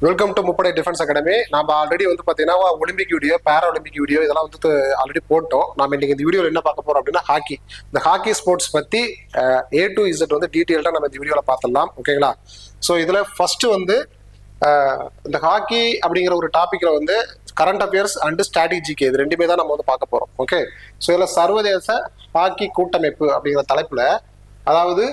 Welcome to முப்படை defence academy. நம்ம already வந்து பார்த்தீங்கன்னா ஒலிம்பிக் வீடியோ, பேரா ஒலிம்பிக் வீடியோ இதெல்லாம் வந்து ஆல்ரெடி போட்டோம். நம்ம இன்னைக்கு இந்த வீடியோவில் என்ன பார்க்க போறோம் அப்படின்னா ஹாக்கி. இந்த ஹாக்கி ஸ்போர்ட்ஸ் பத்தி A to Z வந்து டீட்டெயில்டாக நம்ம இந்த வீடியோவில் பார்த்துடலாம். ஓகேங்களா? ஸோ இதில் ஃபர்ஸ்ட் வந்து இந்த ஹாக்கி அப்படிங்கிற ஒரு டாபிக்ல வந்து கரண்ட் அஃபேர்ஸ் அண்ட் ஸ்ட்ராட்டஜிக்கு இது ரெண்டுமே தான் நம்ம வந்து பார்க்க போறோம். ஓகே, ஸோ இதில் சர்வதேச ஹாக்கி கூட்டமைப்பு அப்படிங்கிற தலைப்புல, அதாவது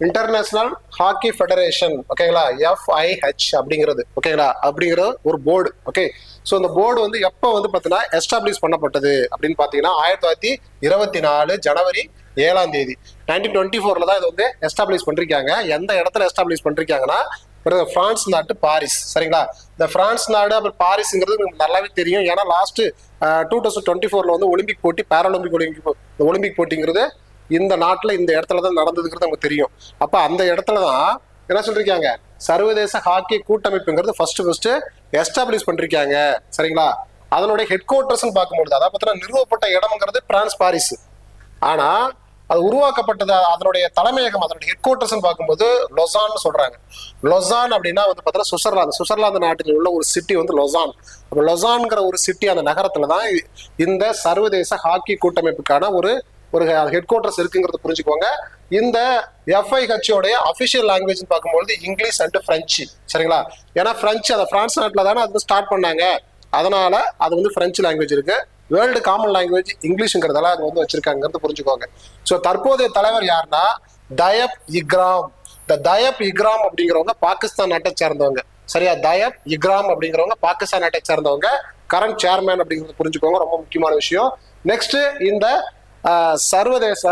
இன்டர்நேஷனல் ஹாக்கி ஃபெடரேஷன், ஓகேங்களா, FIH அப்படிங்கிறது, ஓகேங்களா, அப்படிங்கிற ஒரு போர்டு. ஓகே, ஸோ இந்த போர்டு வந்து எப்போ வந்து பார்த்தீங்கன்னா எஸ்டாப்ளிஷ் பண்ணப்பட்டது அப்படின்னு பார்த்தீங்கன்னா 1924 ஜனவரி 7ஆம் தேதி 1924 தான் இது வந்து எஸ்டாப்ளிஷ் பண்ணிருக்காங்க. எந்த இடத்துல எஸ்டாப்ளிஷ் பண்ணிருக்காங்கன்னா பிரான்ஸ் நாட்டு பாரிஸ். சரிங்களா? இந்த பிரான்ஸ் நாடு அப்புறம் பாரிஸ்ங்கிறது உங்களுக்கு நல்லாவே தெரியும். ஏன்னா லாஸ்ட் 2024 வந்து ஒலிம்பிக் போட்டி, ஒலிம்பிக் போட்டிங்கிறது இந்த நாட்டுல இந்த இடத்துல தான் நடந்ததுங்கிறது நமக்கு தெரியும். அப்ப அந்த இடத்துல தான் என்ன சொல்லிருக்காங்க, சர்வதேச ஹாக்கி கூட்டமைப்புங்கிறது ஃபர்ஸ்ட் எஸ்டாப்ளிஷ் பண்ணிருக்காங்க. சரிங்களா? அதனுடைய ஹெட் குவார்டர்ஸ் பார்க்கும்போது, அதாவது பார்த்தீங்கன்னா நிறுவப்பட்ட இடம்ங்கிறது பிரான்ஸ் பாரிஸ். ஆனா அது உருவாக்கப்பட்டது, அதனுடைய தலைமையகம், அதனுடைய ஹெட் குவார்டர்ஸ் பார்க்கும்போது லொசான் சொல்றாங்க. லொசான் அப்படின்னா வந்து பார்த்தீங்கன்னா சுவிட்சர்லாந்து நாட்டில் உள்ள ஒரு சிட்டி வந்து லொசான். அப்ப லொசான்ங்கிற ஒரு சிட்டி, அந்த நகரத்துல தான் இந்த சர்வதேச ஹாக்கி கூட்டமைப்புக்கான ஒரு ஹெட் குவார்டர்ஸ் இருக்குங்கிறது புரிஞ்சுக்கோங்க. இந்த FIH அபிஷியல் லாங்குவேஜ் பார்க்கும்போது இங்கிலீஷ் அண்ட் பிரெஞ்சு. சரிங்களா? ஏன்னா பிரெஞ்சு அந்த பிரான்ஸ் நாட்டில் தானே அது ஸ்டார்ட் பண்ணாங்க, அதனால அது வந்து பிரெஞ்சு லாங்குவேஜ் இருக்கு. வேர்ல்டு காமன் லாங்குவேஜ் இங்கிலீஷ்ங்கிறதால அது வந்து வச்சிருக்காங்கிறது புரிஞ்சுக்கோங்க. ஸோ தற்போதைய தலைவர் யாருன்னா தயப் இக்ராம். இந்த தயப் இக்ராம் அப்படிங்கிறவங்க பாகிஸ்தான் நாட்டை சேர்ந்தவங்க. சரியா? தயப் இக்ராம் அப்படிங்கிறவங்க பாகிஸ்தான் நாட்டை சேர்ந்தவங்க. கரண்ட் சேர்மேன் அப்படிங்கிறது புரிஞ்சுக்கோங்க, ரொம்ப முக்கியமான விஷயம். நெக்ஸ்ட், இந்த சர்வதேச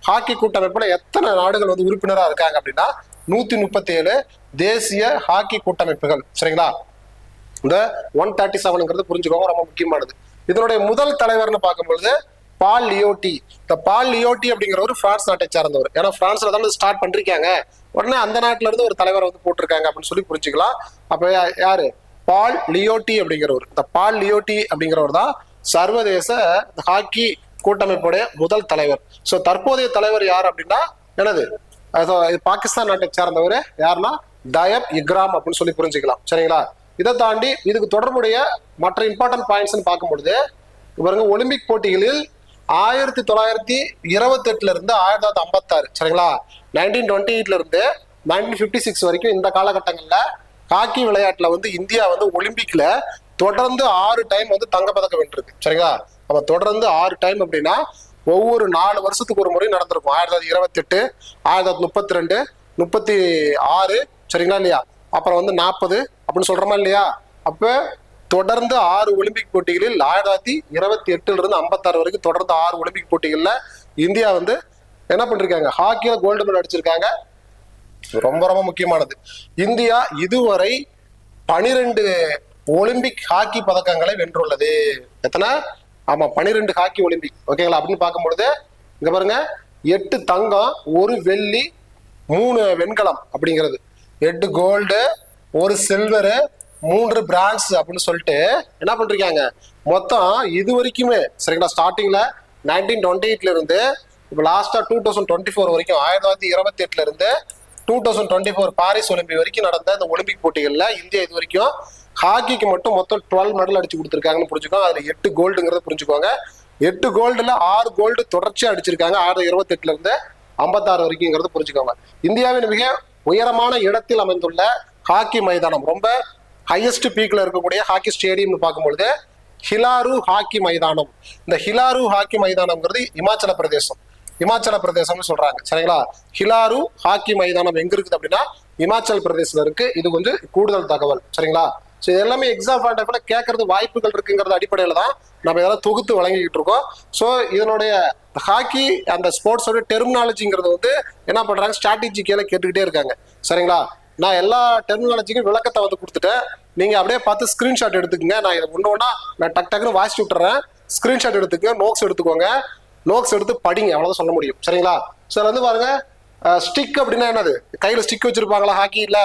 ஹாக்கி கூட்டமைப்புல எத்தனை நாடுகள் வந்து உறுப்பினராக இருக்காங்க அப்படின்னா 137 தேசிய ஹாக்கி கூட்டமைப்புகள். சரிங்களா? இந்த 137ங்கிறது புரிஞ்சுக்கோங்க, ரொம்ப முக்கியமானது. இதனுடைய முதல் தலைவர்னு பார்க்கும்போது பால் லியோட்டி. இந்த பால் லியோட்டி அப்படிங்கிறவர் பிரான்ஸ் நாட்டை சார்ந்தவர். ஏன்னா பிரான்ஸ்ல தான் ஸ்டார்ட் பண்ணிருக்காங்க, உடனே அந்த நாட்டுல இருந்து ஒரு தலைவரை வந்து போட்டிருக்காங்க அப்படின்னு சொல்லி புரிஞ்சுக்கலாம். அப்ப யாரு? பால் லியோட்டி அப்படிங்கிறவர். இந்த பால் லியோட்டி அப்படிங்கிறவர் தான் சர்வதேச ஹாக்கி கூட்டமைப்புடைய முதல் தலைவர். சோ தற்போதைய தலைவர் யார் அப்படின்னா என்னது, பாகிஸ்தான் நாட்டை சார்ந்தவர். யாருன்னா தயப் இக்ராம் அப்படின்னு சொல்லி புரிஞ்சுக்கலாம். சரிங்களா? இதை தாண்டி இதுக்கு தொடர்புடைய மற்ற இம்பார்ட்டன்ட் பாயிண்ட்ஸ் பார்க்கும்பொழுது, இவருங்க ஒலிம்பிக் போட்டிகளில் 1928 இருந்து 1956, சரிங்களா, 1928 இருந்து 1956 வரைக்கும் இந்த காலகட்டங்கள்ல ஹாக்கி விளையாட்டுல வந்து இந்தியா வந்து ஒலிம்பிக்ல தொடர்ந்து 6 டைம் வந்து தங்கப்பதக்கம் வென்றிருக்கு. சரிங்களா? நம்ம தொடர்ந்து 6 டைம் அப்படின்னா ஒவ்வொரு 4 வருஷத்துக்கு ஒரு முறை நடந்திருக்கும். 1928, 1932, 36, சரிங்களா இல்லையா, அப்புறம் வந்து 40 அப்படின்னு சொல்றோமா இல்லையா. அப்ப தொடர்ந்து 6 ஒலிம்பிக் போட்டிகளில் 1928 இருந்து 56 வரைக்கும் தொடர்ந்து 6 ஒலிம்பிக் போட்டிகள்ல இந்தியா வந்து என்ன பண்ணிருக்காங்க, ஹாக்கியில கோல்டு மெடல் அடிச்சிருக்காங்க. ரொம்ப ரொம்ப முக்கியமானது, இந்தியா இதுவரை 12 ஒலிம்பிக் ஹாக்கி பதக்கங்களை வென்றுள்ளது. எத்தனை? ஆமா, 12 ஹாக்கி ஒலிம்பிக். ஓகேங்களா? அப்படின்னு பார்க்கும்பொழுது இங்க பாருங்க, 8 தங்கம், 1 வெள்ளி, 3 வெண்கலம் அப்படிங்கிறது, 8 கோல்டு, 1 சில்வரு, 3 பிரான்ஸ் அப்படின்னு சொல்லிட்டு என்ன பண்றாங்க மொத்தம் இது வரைக்குமே. சரிங்களா? ஸ்டார்டிங்ல 1928 இருந்து இப்ப லாஸ்டா 2024 வரைக்கும், 1928 இருந்து 2024 பாரிஸ் ஒலிம்பிக் வரைக்கும் நடந்த இந்த ஒலிம்பிக் போட்டிகள்ல இந்தியா இது வரைக்கும் ஹாக்கிக்கு மட்டும் மொத்தம் 12 மெடல் அடிச்சு கொடுத்துருக்காங்கன்னு புரிஞ்சுக்கோங்க. அதுல 8 கோல்டுங்கிறத புரிஞ்சுக்கோங்க. 8 கோல்டுல 6 கோல்டு தொடர்ச்சியா அடிச்சிருக்காங்க 1928 இருந்து 56 வரைக்கும்ங்கிறது புரிஞ்சுக்கோங்க. இந்தியாவின் மிக உயரமான இடத்தில் அமைந்துள்ள ஹாக்கி மைதானம், ரொம்ப ஹையஸ்ட் பீக்ல இருக்கக்கூடிய ஹாக்கி ஸ்டேடியம்னு பார்க்கும்பொழுது ஹிலாரு ஹாக்கி மைதானம். இந்த ஹிலாரு ஹாக்கி மைதானம்ங்கிறது இமாச்சல பிரதேசம்னு சொல்றாங்க. சரிங்களா? ஹிலாரு ஹாக்கி மைதானம் எங்க இருக்குது அப்படின்னா இமாச்சல் பிரதேசத்துல இருக்கு. இது கொஞ்சம் கூடுதல் தகவல். சரிங்களா? ஸோ இது எல்லாமே எக்ஸாம் பாயிண்ட் ஆஃப் கேட்கறது வாய்ப்புகள் இருக்குங்கிறது அடிப்படையில தான் நம்ம இதெல்லாம் தொகுத்து வழங்கிக்கிட்டு இருக்கோம். ஸோ இதனுடைய ஹாக்கி அந்த ஸ்போர்ட்ஸோட டெர்மினாலஜிங்கிறது வந்து என்ன பண்றாங்க, ஸ்ட்ராட்டஜிக்கல கேட்டுக்கிட்டே இருக்காங்க. சரிங்களா? நான் எல்லா டெர்மினாலஜிக்கும் விளக்கத்தை வந்து கொடுத்துட்டேன். நீங்க அப்படியே பார்த்து ஸ்கிரீன்ஷாட் எடுத்துக்கங்க. நான் இதை ஒண்ணு நான் டக்குன்னு வாசிச்சு விட்டுறேன். ஸ்கிரீன்ஷாட் எடுத்துக்கங்க, நோட்ஸ் எடுத்துக்கோங்க. நோட்ஸ் எடுத்து படிங்க, அவ்வளவுதான் சொல்ல முடியும். சரிங்களா? ஸோ வந்து பாருங்க, ஸ்டிக் அப்படின்னா என்னது, கையில ஸ்டிக் வச்சிருப்பாங்களா ஹாக்கில,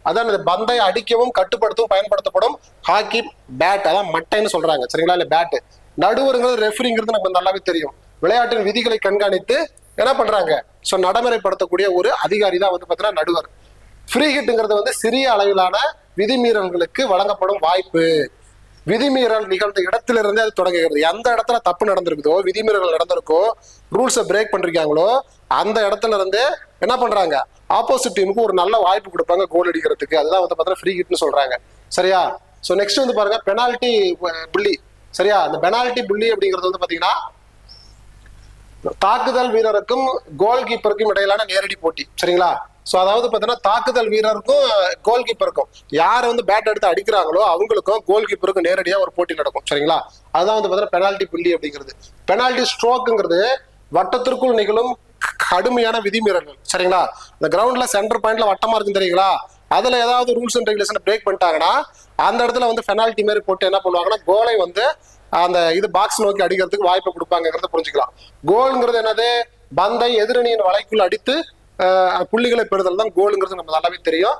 அதான் பந்தை அடிக்கவும் கட்டுப்படுத்தவும் பயன்படுத்தப்படும் ஹாக்கி பேட், அதான் மட்டைன்னு சொல்றாங்க. சரிங்களா? இல்ல பேட். நடுவருங்கிறது ரெஃபரிங்கிறது நமக்கு நல்லாவே தெரியும். விளையாட்டின் விதிகளை கண்காணித்து என்ன பண்றாங்க, ஸோ நடைமுறைப்படுத்தக்கூடிய ஒரு அதிகாரி தான் வந்து பார்த்தீங்கன்னா நடுவர். ஃப்ரீ ஹிட்டுங்கிறது வந்து சிறிய அளவிலான விதிமீறல்களுக்கு வழங்கப்படும் வாய்ப்பு. விதிமீறல் நிகழ்ந்த இடத்திலிருந்து அது தொடங்குகிறது. எந்த இடத்துல தப்பு நடந்திருக்குதோ, விதிமீறல் நடந்திருக்கோ, ரூல்ஸை பிரேக் பண்றாங்களோ, அந்த இடத்துல இருந்து என்ன பண்றாங்க, ஆப்போசிட் டீமுக்கு ஒரு நல்ல வாய்ப்பு கொடுப்பாங்க கோல் அடிக்கிறதுக்கு. அதுதான் வந்து பார்த்தீங்கன்னா ஃப்ரீ ஹிட்னு சொல்றாங்க. சரியா? ஸோ நெக்ஸ்ட் வந்து பாருங்க பெனால்டி புள்ளி. சரியா? இந்த பெனால்டி புள்ளி அப்படிங்கிறது வந்து பாத்தீங்கன்னா தாக்குதல் வீரருக்கும் கோல் கீப்பருக்கும் இடையிலான நேரடி போட்டி. சரிங்களா? ஸோ அதாவது பார்த்தீங்கன்னா தாக்குதல் வீரருக்கும் கோல் கீப்பருக்கும் யார் வந்து பேட் எடுத்து அடிக்கிறாங்களோ அவங்களுக்கும் கோல் கீப்பருக்கும் நேரடியாக ஒரு போட்டி நடக்கும். சரிங்களா? அதுதான் வந்து பார்த்தீங்கன்னா பெனால்டி புள்ளி அப்படிங்கிறது. பெனால்டி ஸ்ட்ரோக்குங்கிறது வட்டத்திற்குள் நிகழும் கடுமையான விதிமீறல்கள். சரிங்களா? இந்த கிரவுண்ட்ல சென்டர் பாயிண்ட்ல வட்டமா இருக்கும் தெரியுங்களா, அதுல ஏதாவது ரூல்ஸ் அண்ட் ரெகுலேஷன் பிரேக் பண்ணிட்டாங்கன்னா அந்த இடத்துல வந்து பெனால்டி மாதிரி போட்டு என்ன பண்ணுவாங்கன்னா கோலை வந்து அந்த இது பாக்ஸ் நோக்கி அடிக்கிறதுக்கு வாய்ப்பு கொடுப்பாங்கிறத புரிஞ்சுக்கலாம். கோல்ங்கிறது என்னது, பந்தை எதிரணியின் வலைக்குள் அடித்து புள்ளிகளை பெறுதல் தான் கோலுங்கிறது நம்ம நல்லாவே தெரியும்.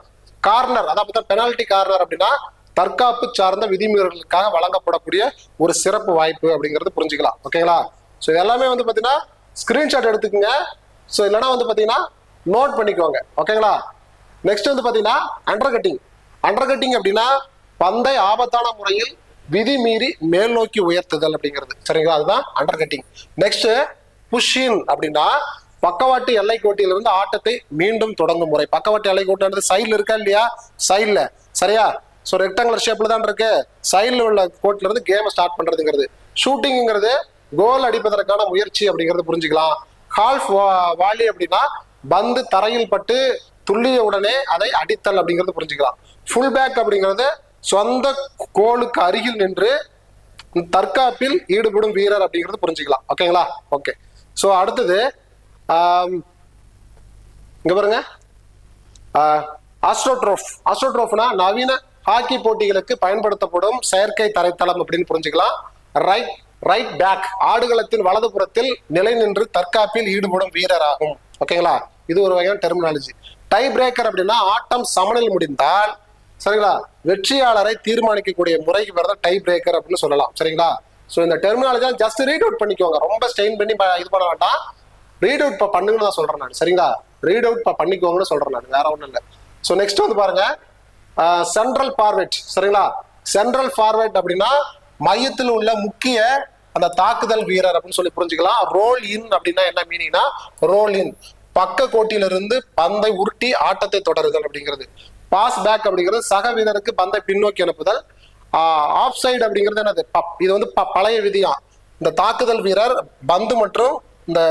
கார்னர், அதாவது பெனால்டி கார்னர் அப்படின்னா தற்காப்பு சார்ந்த விதிமீறல்களுக்காக வழங்கப்படக்கூடிய ஒரு சிறப்பு வாய்ப்பு அப்படிங்கிறது புரிஞ்சுக்கலாம். ஓகேங்களா? ஸோ எல்லாமே வந்து பார்த்தீங்கன்னா ஸ்கிரீன்ஷாட் எடுத்துக்கோங்க. ஸோ இல்லைன்னா வந்து பார்த்தீங்கன்னா நோட் பண்ணிக்கோங்க. ஓகேங்களா? நெக்ஸ்ட் வந்து பார்த்தீங்கன்னா அண்டர் கட்டிங். அண்டர் கட்டிங் அப்படின்னா பந்தை ஆபத்தான முறையில் விதி மீறி மேல் நோக்கி உயர்த்துதல் அப்படிங்கிறது. சரிங்களா? அதுதான் அண்டர் கட்டிங். நெக்ஸ்ட் புஷ்இன் அப்படின்னா பக்கவாட்டு எல்லை கோட்டிலிருந்து ஆட்டத்தை மீண்டும் தொடங்கும் முறை. பக்கவாட்டு எல்லை கோட்டானது சைட்ல இருக்கா இல்லையா? சைட்ல. சரியா? ஸோ ரெக்டாங்குலர் ஷேப்ல தான் இருக்கு. சைட்ல உள்ள கோட்ல இருந்து கேம் ஸ்டார்ட் பண்றதுங்கிறது. ஷூட்டிங்கிறது கோல் அடிப்பதற்கான முயற்சி அப்படிங்கிறது புரிஞ்சுக்கலாம். ஹால்ஃப் வாலி அப்படின்னா பந்து தரையில் பட்டு துள்ளிய உடனே அதை அடித்தல் அப்படிங்கிறது புரிஞ்சுக்கலாம். ஃபுல் பேக் அப்படிங்கிறது சொந்த கோலுக்கு அருகில் நின்று தற்காப்பில் ஈடுபடும் வீரர் அப்படிங்கிறது புரிஞ்சுக்கலாம். ஓகேங்களா? ஓகே. ஸோ அடுத்தது இங்க பாருங்க, ஆஸ்ட்ரோட்ரோஃப். ஆஸ்ட்ரோட்ரோஃப்னா நவீன ஹாக்கி போட்டிகளுக்கு பயன்படுத்தப்படும் செயற்கை தரைத்தளம் அப்படின்னு புரிஞ்சுக்கலாம். ரைட் பேக் ஆடுகளத்தின் வலதுபுறத்தில் நிலை நின்று தற்காப்பில் ஈடுபடும் வீரர் ஆகும். ஓகேங்களா? இது ஒரு வகையான டெர்மினாலஜி. டை பிரேக்கர் அப்படின்னா ஆட்டம் சமனில் முடிந்தால், சரிங்களா, வெற்றியாளரை தீர்மானிக்கக்கூடிய முறைக்கு பேர் தான் டை பிரேக்கர் அப்படின்னு சொல்லலாம். சரிங்களா? ஸோ இந்த டெர்மினாலஜி ஜஸ்ட் ரீட் அவுட் பண்ணிக்கோங்க, ரொம்ப ஸ்டெயின் பண்ணி இது பண்ண வேண்டாம். ரீட் அவுட் பண்ணுங்கன்னு தான் சொல்றேன் நான். சரிங்களா? ரீட் அவுட் பண்ணிக்கோங்கன்னு சொல்றேன் நான், வேற ஒன்றும் இல்லை. ஸோ நெக்ஸ்ட் வந்து பாருங்க சென்ட்ரல் ஃபார்வர்ட். சரிங்களா? சென்ட்ரல் ஃபார்வர்ட் அப்படின்னா மையத்தில் உள்ள முக்கிய அந்த தாக்குதல் வீரர் அப்படின்னு சொல்லி புரிஞ்சுக்கலாம். ரோல் இன் அப்படின்னா என்ன மீனிங்னா, ரோல் இன் பக்க கோட்டிலிருந்து பந்தை உருட்டி ஆட்டத்தை தொடருதல் அப்படிங்கிறது. பாஸ் பேக் அப்படிங்கிறது சக வீரருக்கு பந்தை பின்னோக்கி அனுப்புதல். ஆஃப் சைடு அப்படிங்கிறது என்னது, இது வந்து பழைய விதியா, இந்த தாக்குதல் வீரர் பந்து மற்றும் இந்த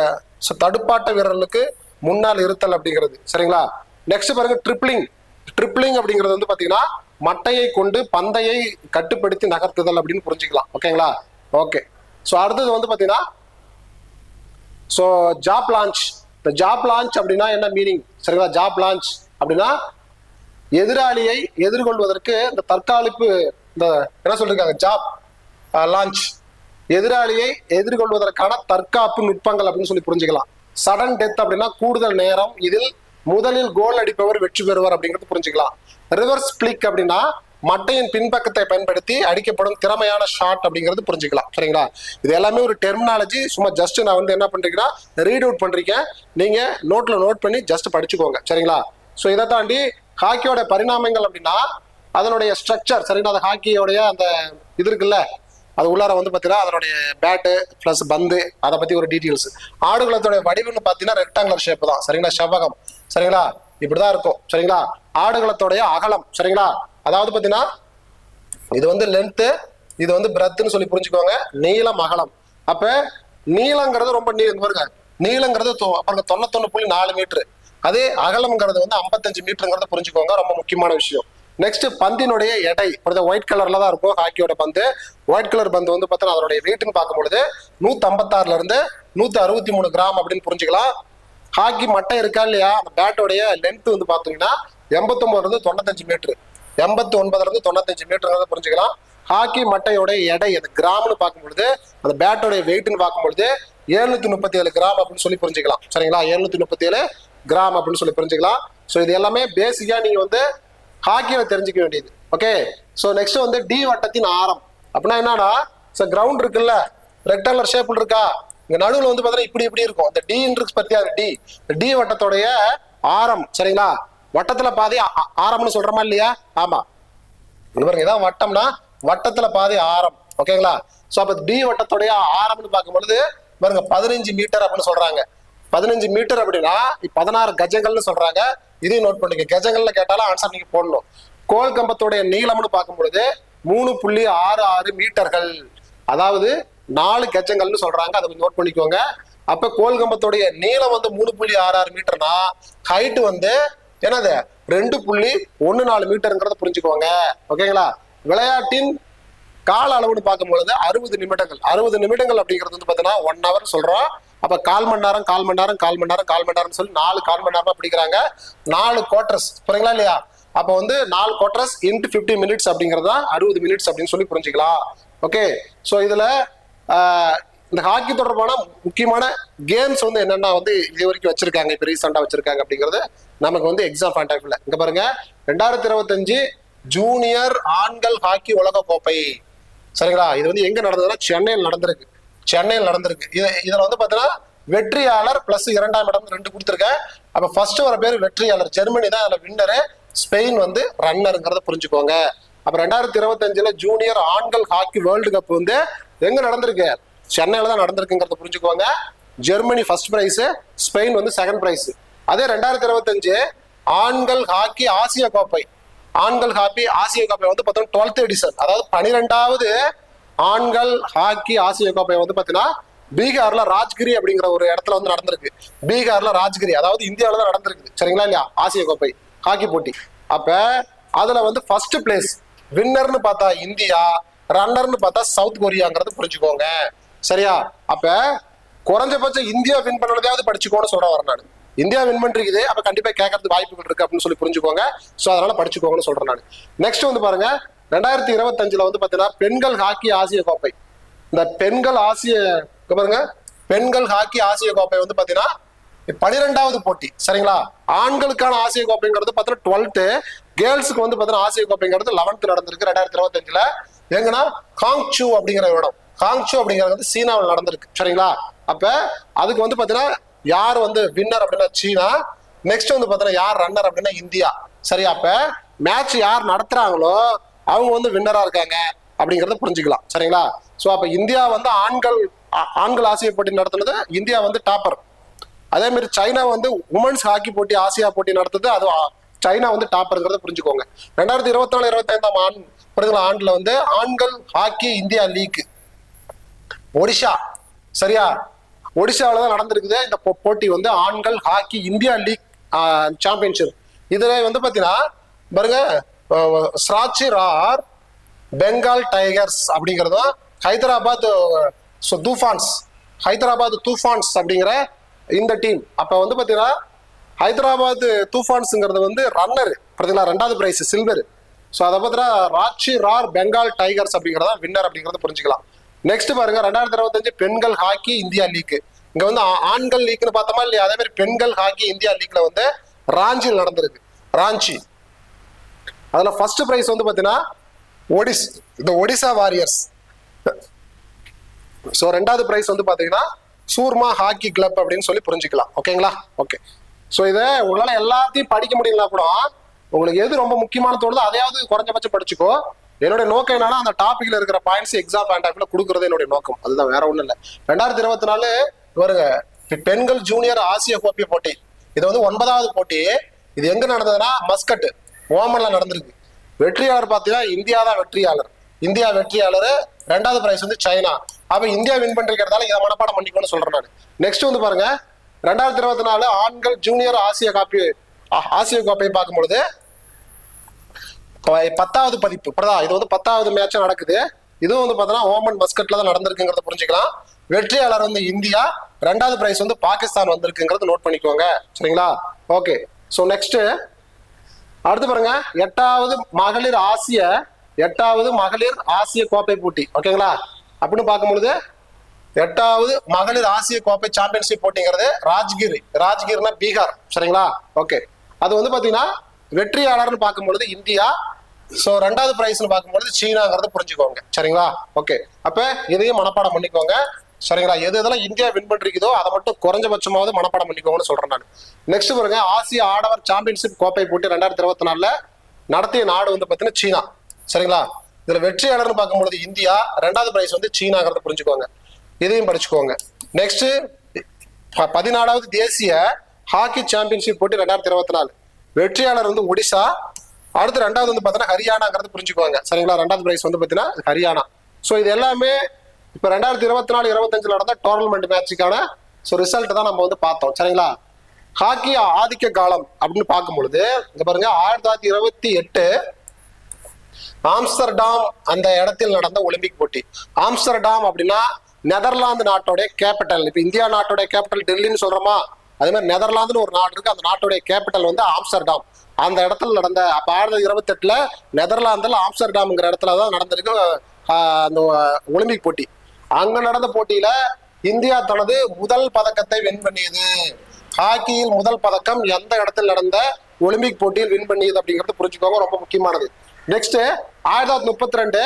தடுப்பாட்ட வீரர்களுக்கு முன்னால் இருத்தல் அப்படிங்கிறது. சரிங்களா? நெக்ஸ்ட் பாருங்க ட்ரிப்ளிங். ட்ரிப்ளிங் அப்படிங்கிறது வந்து பாத்தீங்கன்னா மட்டையை கொண்டு பந்தையை கட்டுப்படுத்தி நகர்த்துதல் அப்படின்னு புரிஞ்சுக்கலாம். ஓகேங்களா? ஓகே. ஸோ அடுத்தது வந்து பாத்தீங்கன்னா ஸோ ஜாப் லான்ச். இந்த ஜாப் லான்ச் அப்படின்னா என்ன மீனிங்? சரிங்களா? ஜாப் லான்ச் அப்படின்னா எதிராளியை எதிர்கொள்வதற்கு இந்த தற்காலிப்பு, இந்த என்ன சொல்லிருக்காங்க, ஜாப் லான்ச், எதிராளியை எதிர்கொள்வதற்கான தற்காப்பு நுட்பங்கள் அப்படின்னு சொல்லி புரிஞ்சுக்கலாம். சடன் டெத் அப்படின்னா கூடுதல் நேரம், இதில் முதலில் கோல் அடிப்பவர் வெற்றி பெறுவார் அப்படிங்கிறது புரிஞ்சுக்கலாம். ரிவர்ஸ் பிளிக் அப்படின்னா மட்டையின் பின்பக்கத்தை பயன்படுத்தி அடிக்கப்படும் திறமையான ஷாட் அப்படிங்கிறது புரிஞ்சுக்கலாம். சரிங்களா? இது எல்லாமே ஒரு டெர்மினாலஜி. சும்மா ஜஸ்ட் நான் வந்து என்ன பண்றீங்கன்னா ரீட் அவுட் பண்றீங்க, நீங்க நோட்ல நோட் பண்ணி ஜஸ்ட் படிச்சுக்கோங்க. சரிங்களா? ஸோ இதை தாண்டி ஹாக்கியோட பரிணாமங்கள் அப்படின்னா அதனுடைய ஸ்ட்ரக்சர். சரிங்களா? அந்த ஹாக்கியோடைய அந்த இது இருக்குல்ல, அது உள்ளார வந்து பார்த்தீங்கன்னா அதனுடைய பேட்டு பிளஸ் பந்து, அதை பத்தி ஒரு டீட்டெயில்ஸ். ஆடுகளத்தோட வடிவம்னு பார்த்தீங்கன்னா ரெக்டாங்குலர் ஷேப் தான். சரிங்களா? செவ்வகம். சரிங்களா? இப்படிதான் இருக்கும். சரிங்களா? ஆடுகளத்தோடைய அகலம். சரிங்களா? அதாவது பார்த்தீங்கன்னா இது வந்து லென்த்து, இது வந்து பிரெத்துன்னு சொல்லி புரிஞ்சுக்கோங்க. நீளம் அகலம். அப்ப நீளங்கிறது ரொம்ப பாருங்க, நீளங்கிறது 91.4 மீட்டர். அதே அகலம்ங்கிறது வந்து 55 மீட்டருங்கிறத புரிஞ்சுக்கோங்க, ரொம்ப முக்கியமான விஷயம். நெக்ஸ்ட் பந்தினுடைய எடை ஒயிட் கலர்ல தான் இருக்கும் ஹாக்கியோட பந்து. ஒயிட் கலர் பந்து வந்து பார்த்தீங்கன்னா அதனுடைய வெயிட்னு பார்க்கும்பொழுது 156 இருந்து 163 கிராம் அப்படின்னு புரிஞ்சுக்கலாம். ஹாக்கி மட்டை இருக்கா இல்லையா, அந்த பேட்டோடைய லென்த் வந்து பார்த்தீங்கன்னா 89 இருந்து 95 மீட்டர், 89 இருந்து 95 மீட்டருங்கிறத புரிஞ்சுக்கலாம். ஹாக்கி மட்டையோட எடை அது கிராம்னு பார்க்கும்பொழுது, அந்த பேட்டோடைய வெயிட்னு பார்க்கும்பொழுது 737 கிராம் அப்படின்னு சொல்லி புரிஞ்சுக்கலாம். சரிங்களா? 737 கிராம் அப்படின்னு சொல்லி புரிஞ்சுக்கலாம். ஸோ இது எல்லாமே பேசிக்கா நீங்க வந்து ஹாக்கியில தெரிஞ்சுக்க வேண்டியது. ஓகே. ஸோ நெக்ஸ்ட் வந்து டி வட்டத்தின் ஆரம் அப்படின்னா என்னன்னா, கிரவுண்ட் இருக்குல்ல, ரெக்டாங்குலர் ஷேப்ல இருக்கா, இங்க நடுவில் வந்து பார்த்தீங்கன்னா இப்படி இருக்கும். இந்த டி இன்ட்ரிக்ஸ் பத்தியா டி, டி வட்டத்தோடைய ஆரம். சரிங்களா? வட்டத்துல பாதி ஆரம்னு சொல்றோமா இல்லையா? ஆமா. பாருங்க இதான் வட்டம்னா வட்டத்துல பாதி ஆரம். ஓகேங்களா? சோ அப்ப டி வட்டத்துடைய ஆரம்னு பார்க்கும்பொழுது பாருங்க 15 மீட்டர் அப்படின்னு சொல்றாங்க. 15 மீட்டர் அப்படின்னா 16 கஜங்கள்னு சொல்றாங்க. இதையும் நோட் பண்ணிக்க. கஜங்கள்ல கேட்டாலும் ஆன்சர் நீங்க போடணும். கோல் கம்பத்துடைய நீளம்னு பார்க்கும் பொழுது 3.66 மீட்டர்கள், அதாவது 4 கஜங்கள்னு சொல்றாங்க. அதை நோட் பண்ணிக்கோங்க. அப்ப கோல் கம்பத்துடைய நீளம் வந்து 3.66 மீட்டர்னா ஹைட் வந்து என்னது 2.14 மீட்டருங்கிறத புரிஞ்சுக்கோங்க. ஓகேங்களா? விளையாட்டின் கால அளவுன்னு பார்க்கும் பொழுது 60 நிமிடங்கள். 60 நிமிடங்கள் அப்படிங்கிறது வந்து பார்த்தீங்கன்னா 1 ஹவர் சொல்றோம். அப்ப கால் மணி நேரம் கால் மணி நேரம் கால் மணி நேரம் கால் மணி நேரம் சொல்லி 4 கால் மணி நேரமா பிடிக்கிறாங்க. 4 குவார்டர்ஸ். புரியுங்களா இல்லையா? அப்ப வந்து 4 குவார்டர்ஸ் இன்ட்டு 50 மினிட்ஸ் அப்படிங்கிறது தான் 60 மினிட்ஸ் அப்படின்னு சொல்லி புரிஞ்சுக்கலாம். ஓகே. ஸோ இதுல இந்த ஹாக்கி தொடர்பான முக்கியமான கேம்ஸ் வந்து என்னென்ன வந்து இது வரைக்கும் வச்சிருக்காங்க, இப்போ ரீசெண்டா வச்சிருக்காங்க அப்படிங்கிறது நமக்கு வந்து எக்ஸாம் பாயிண்ட் ஆஃப் வியூல இங்க பாருங்க. 2025 ஜூனியர் ஆண்கள் ஹாக்கி உலக கோப்பை. சரிங்களா? இது வந்து எங்க நடந்ததுன்னா சென்னையில் நடந்திருக்கு. சென்னையில் நடந்திருக்கு. இதுல வந்து பாத்தீங்கன்னா வெற்றியாளர் பிளஸ் 2ஆம் இடம் 2 கொடுத்துருக்கேன். அப்ப ஃபர்ஸ்ட் வர பேர் வெற்றியாளர், ஜெர்மனி தான் அதுல வின்னரு, ஸ்பெயின் வந்து ரன்னருங்கிறத புரிஞ்சுக்கோங்க. அப்ப 2025 ஜூனியர் ஆண்கள் ஹாக்கி வேர்ல்டு கப் வந்து எங்க நடந்திருக்கு? சென்னையில தான் நடந்திருக்குங்கிறத புரிஞ்சுக்கோங்க. ஜெர்மனி ஃபர்ஸ்ட் பிரைஸ், ஸ்பெயின் வந்து செகண்ட் பிரைஸ். அதே 2025 ஆண்கள் ஹாக்கி ஆசிய கோப்பை, ஆண்கள் ஹாக்கி ஆசிய கோப்பை வந்து பார்த்தோம்னா 12th எடிஷன், அதாவது 12வது ஆண்கள் ஹாக்கி ஆசிய கோப்பை வந்து பார்த்தீங்கன்னா பீகார்ல ராஜ்கிரி அப்படிங்கிற ஒரு இடத்துல வந்து நடந்திருக்கு. பீகார்ல ராஜ்கிரி, அதாவது இந்தியாவில தான் நடந்திருக்கு. சரிங்களா இல்லையா? ஆசிய கோப்பை ஹாக்கி போட்டி. அப்ப அதுல வந்து ஃபர்ஸ்ட் பிளேஸ் வின்னர்னு பார்த்தா இந்தியா, ரன்னர்னு பார்த்தா சவுத் கொரியாங்கிறது புரிஞ்சுக்கோங்க. சரியா? அப்ப குறைஞ்சபட்சம் இந்தியா வின் பண்ணதையாவது படிச்சுக்கோன்னு சொல்ற வரேன் நான். இந்தியா வின் பண்ணிருக்குது, அப்ப கண்டிப்பா கேட்கறதுக்கு வாய்ப்புகள் இருக்கு அப்படின்னு சொல்லி புரிஞ்சுக்கோங்க. சோ அதனால படிச்சுக்கோங்கன்னு சொல்றேன் நான். நெக்ஸ்ட் வந்து பாருங்க, 2025 வந்து பாத்தீங்கன்னா பெண்கள் ஹாக்கி ஆசிய கோப்பை. இந்த பெண்கள் ஆசிய பாருங்க, பெண்கள் ஹாக்கி ஆசிய கோப்பை வந்து பாத்தீங்கன்னா 12வது போட்டி. சரிங்களா? ஆண்களுக்கான ஆசிய கோப்பைங்கிறது பாத்தீங்கன்னா 12th, கேர்ள்ஸுக்கு வந்து பாத்தீங்கன்னா ஆசிய கோப்பைங்கிறது 11th நடந்திருக்கு 2025. எங்கன்னா காங்சூ அப்படிங்கிற இடம், காங்சூ அப்படிங்கிறது வந்து சீனாவில் நடந்திருக்கு. சரிங்களா? அப்ப அதுக்கு வந்து பாத்தீங்கன்னா யார் வந்து வின்னர் அப்படின்னா சீனா, நெக்ஸ்ட் வந்து பாத்தீங்கன்னா யார் ரன்னர் அப்படின்னா இந்தியா. சரியா? அப்ப மேட்ச் யார் நடத்துறாங்களோ அவங்க வந்து வின்னரா இருக்காங்க அப்படிங்கறத புரிஞ்சுக்கலாம். சரிங்களா? சோ அப்ப இந்தியா வந்து ஆண்கள் ஆசிய போட்டி நடத்துனது இந்தியா வந்து டாப்பர். அதே மாதிரி சைனா வந்து உமன்ஸ் ஹாக்கி போட்டி ஆசியா போட்டி நடத்துது, அது சைனா வந்து டாப்பர்ங்கிறத புரிஞ்சுக்கோங்க. 2024-25 ஆண்டுல வந்து ஆண்கள் ஹாக்கி இந்தியா லீக் ஒடிஷா. சரியா? ஒடிஷாவில தான் நடந்திருக்குது இந்த போட்டி வந்து ஆண்கள் ஹாக்கி இந்தியா லீக் சாம்பியன்ஷிப். இதுல வந்து பாத்தீங்கன்னா பாருங்க, ஸ்ராச்சி ரார் பெங்கால் டைகர்ஸ் அப்படிங்கிறதும் ஹைதராபாத் தூஃபான்ஸ், ஹைதராபாத் தூஃபான்ஸ் அப்படிங்கிற இந்த டீம். அப்ப வந்து பாத்தீங்கன்னா ஹைதராபாத் தூஃபான்ஸ்ங்கிறது வந்து ரன்னர் பார்த்தீங்களா, 2வது பிரைஸ் சில்வர். ஸோ அதை பார்த்தீங்கன்னா ராச்சி ரார் பெங்கால் டைகர்ஸ் அப்படிங்கிறதா வின்னர் அப்படிங்கிறத புரிஞ்சுக்கலாம். நெக்ஸ்ட் பாருங்க, 2025 பெண்கள் ஹாக்கி இந்தியா லீக். இங்க வந்து ஆண்கள் லீக்னு பார்த்தோமா இல்லையா, அதே மாதிரி பெண்கள் ஹாக்கி இந்தியா லீக்ல வந்து ராஞ்சியில் நடந்திருக்கு. ராஞ்சி அதுல ஃபர்ஸ்ட் பிரைஸ் வந்து பாத்தீங்கன்னா இந்த ஒடிசா வாரியர்ஸ். ஸோ 2வது பிரைஸ் வந்து பாத்தீங்கன்னா சூர்மா ஹாக்கி கிளப் அப்படின்னு சொல்லி புரிஞ்சுக்கலாம். ஓகேங்களா? ஓகே. ஸோ இதை உங்களால எல்லாத்தையும் படிக்க முடியலனா கூட உங்களுக்கு எது ரொம்ப முக்கியமான தோணுதோ அதையாவது குறைஞ்சபட்சம் படிச்சுக்கோ. என்னுடைய நோக்கம் என்னன்னா அந்த டாபிக்ல இருக்கிற பாயிண்ட்ஸ் எக்ஸாம் பாயிண்ட் ஆஃப்ல கொடுக்கறது என்னுடைய நோக்கம். அதுதான், வேற ஒண்ணும் இல்லை. 2024 வருங்க பெண்கள் ஜூனியர் ஆசிய கோப்பை போட்டி. இது வந்து 9வது போட்டி. இது எங்க நடந்ததுன்னா மஸ்கட், ஓமன்ல நடந்திருக்கு. வெற்றியாளர் பார்த்தீங்கன்னா இந்தியா தான் வெற்றியாளர். இந்தியா வெற்றியாளர். 2வது பிரைஸ் வந்து சைனா. அப்ப இந்தியா வின் பண்ணிருக்கிறதால இதை மனப்பாடம் பண்ணிக்கணும்னு சொல்றேன் நான். நெக்ஸ்ட் வந்து பாருங்க, 2024 ஆண்கள் ஜூனியர் ஆசிய கோப்பை பார்க்கும்பொழுது 10வது பதிப்பு. இது வந்து 10வது மேட்ச் நடக்குது. இதுவும் வந்து பாத்தீங்கன்னா ஓமன் மஸ்கட்ல தான் நடந்திருக்குங்கிறத புரிஞ்சுக்கலாம். வெற்றியாளர் வந்து இந்தியா, 2வது பிரைஸ் வந்து பாகிஸ்தான் வந்திருக்குங்கிறத நோட் பண்ணிக்கோங்க. சரிங்களா? ஓகே. ஸோ நெக்ஸ்ட் அடுத்து பாருங்க, 8வது மகளிர் ஆசிய கோப்பை போட்டி. ஓகேங்களா? அப்படின்னு பார்க்கும்பொழுது 8வது மகளிர் ஆசிய கோப்பை சாம்பியன்ஷிப் போட்டிங்கிறது ராஜ்கிர்னா பீகார். சரிங்களா? ஓகே. அது வந்து பாத்தீங்கன்னா வெற்றியாளர்னு பார்க்கும்பொழுது இந்தியா. ஸோ 2வது பிரைஸ்னு பார்க்கும்பொழுது சீனாங்கிறத புரிஞ்சுக்கோங்க. சரிங்களா? ஓகே. அப்ப இதையும் மனப்பாடம் பண்ணிக்கோங்க. சரிங்களா? எதெல்லாம் இந்தியா வின் பண்ணிருக்குதோ அதை மட்டும் குறைஞ்சபட்சமாவது மனப்பாடம் பண்ணிக்கோங்கன்னு சொல்றேன் நான். நெக்ஸ்ட் பாருங்க, ஆசிய ஆடவர் சாம்பியன்ஷிப் கோப்பை போட்டி 2024 நடத்திய நாடு வந்து பாத்தீங்கன்னா சீனா. சரிங்களா? இதுல வெற்றியாளர்னு பார்க்கும்பொழுது இந்தியா, ரெண்டாவது பிரைஸ் வந்து சீனாங்கிறத புரிஞ்சுக்கோங்க. இதையும் படிச்சுக்கோங்க. நெக்ஸ்ட் 14வது தேசிய ஹாக்கி சாம்பியன்ஷிப் போட்டி 2024 வெற்றியாளர் வந்து ஒடிசா. அடுத்து ரெண்டாவது வந்து பார்த்தீங்கன்னா ஹரியானாங்கிறது புரிஞ்சுக்குவாங்க. சரிங்களா? ரெண்டாவது பிரைஸ் வந்து பார்த்தீங்கன்னா ஹரியானா. ஸோ இது எல்லாமே இப்போ 2024-25 நடந்த டோர்னமெண்ட் மேட்சுக்கான ரிசல்ட் தான் நம்ம வந்து பார்த்தோம். சரிங்களா? ஹாக்கி ஆதிக்க காலம் அப்படின்னு பார்க்கும் பொழுது இங்க பாருங்க, 1928 ஆம்ஸ்டர்டாம் அந்த இடத்தில் நடந்த ஒலிம்பிக் போட்டி. ஆம்ஸ்டர்டாம் அப்படின்னா நெதர்லாந்து நாட்டோடைய கேபிட்டல். இப்ப இந்தியா நாட்டோடைய கேபிட்டல் டெல்லின்னு சொல்றோமா, அதே மாதிரி நெதர்லாந்துன்னு ஒரு நாடு இருக்கு, அந்த நாட்டோடைய கேபிட்டல் வந்து ஆம்ஸ்டர்டாம். அந்த இடத்துல நடந்த அப்ப 1928 நெதர்லாந்துல ஆம்ஸ்டர்டாம்ங்கிற இடத்துல தான் நடந்திருக்கு அந்த ஒலிம்பிக் போட்டி. அங்க நடந்த போட்டியில இந்தியா தனது முதல் பதக்கத்தை வின் பண்ணியது. ஹாக்கியில் முதல் பதக்கம் எந்த இடத்தில் நடந்த ஒலிம்பிக் போட்டியில் வின் பண்ணியது அப்படிங்கிறது புரிஞ்சுக்கோங்க, ரொம்ப முக்கியமானது. நெக்ஸ்ட் 1932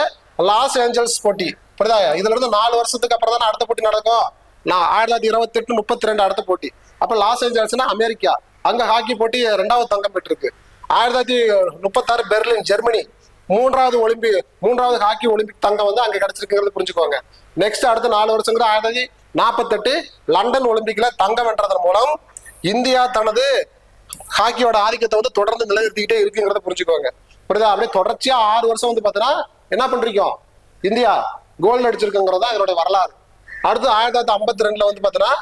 லாஸ் ஏஞ்சல்ஸ் போட்டி. புரியுதா? இதுல இருந்து 4 வருஷத்துக்கு அப்புறம் தான் அடுத்த போட்டி நடக்கும். 1928-32 அடுத்த போட்டி. அப்ப லாஸ் ஏஞ்சல்ஸ்னா அமெரிக்கா, அங்க ஹாக்கி போட்டி 2வது தங்கம் பெற்றிருக்கு. 1936 பெர்லின் ஜெர்மனி, மூன்றாவது ஹாக்கி ஒலிம்பிக் தங்கம் வந்து அங்க கிடைச்சிருக்குங்கிறது புரிஞ்சுக்கோங்க. நெக்ஸ்ட் அடுத்த 4 வருஷங்கிற 1948 லண்டன் ஒலிம்பிக்ல தங்கம் வென்றதன் மூலம் இந்தியா தனது ஹாக்கியோட ஆதிக்கத்தை வந்து தொடர்ந்து நிலைநிறுத்திக்கிட்டே இருக்குங்கிறத புரிஞ்சுக்கோங்க. புரியுதா? அப்படியே தொடர்ச்சியா 6 வருஷம் வந்து பாத்தீங்கன்னா என்ன பண்றீங்க, இந்தியா கோல்டு அடிச்சிருக்குங்கிறதா இதனுடைய வரலாறு. அடுத்து 1952 வந்து பாத்தீங்கன்னா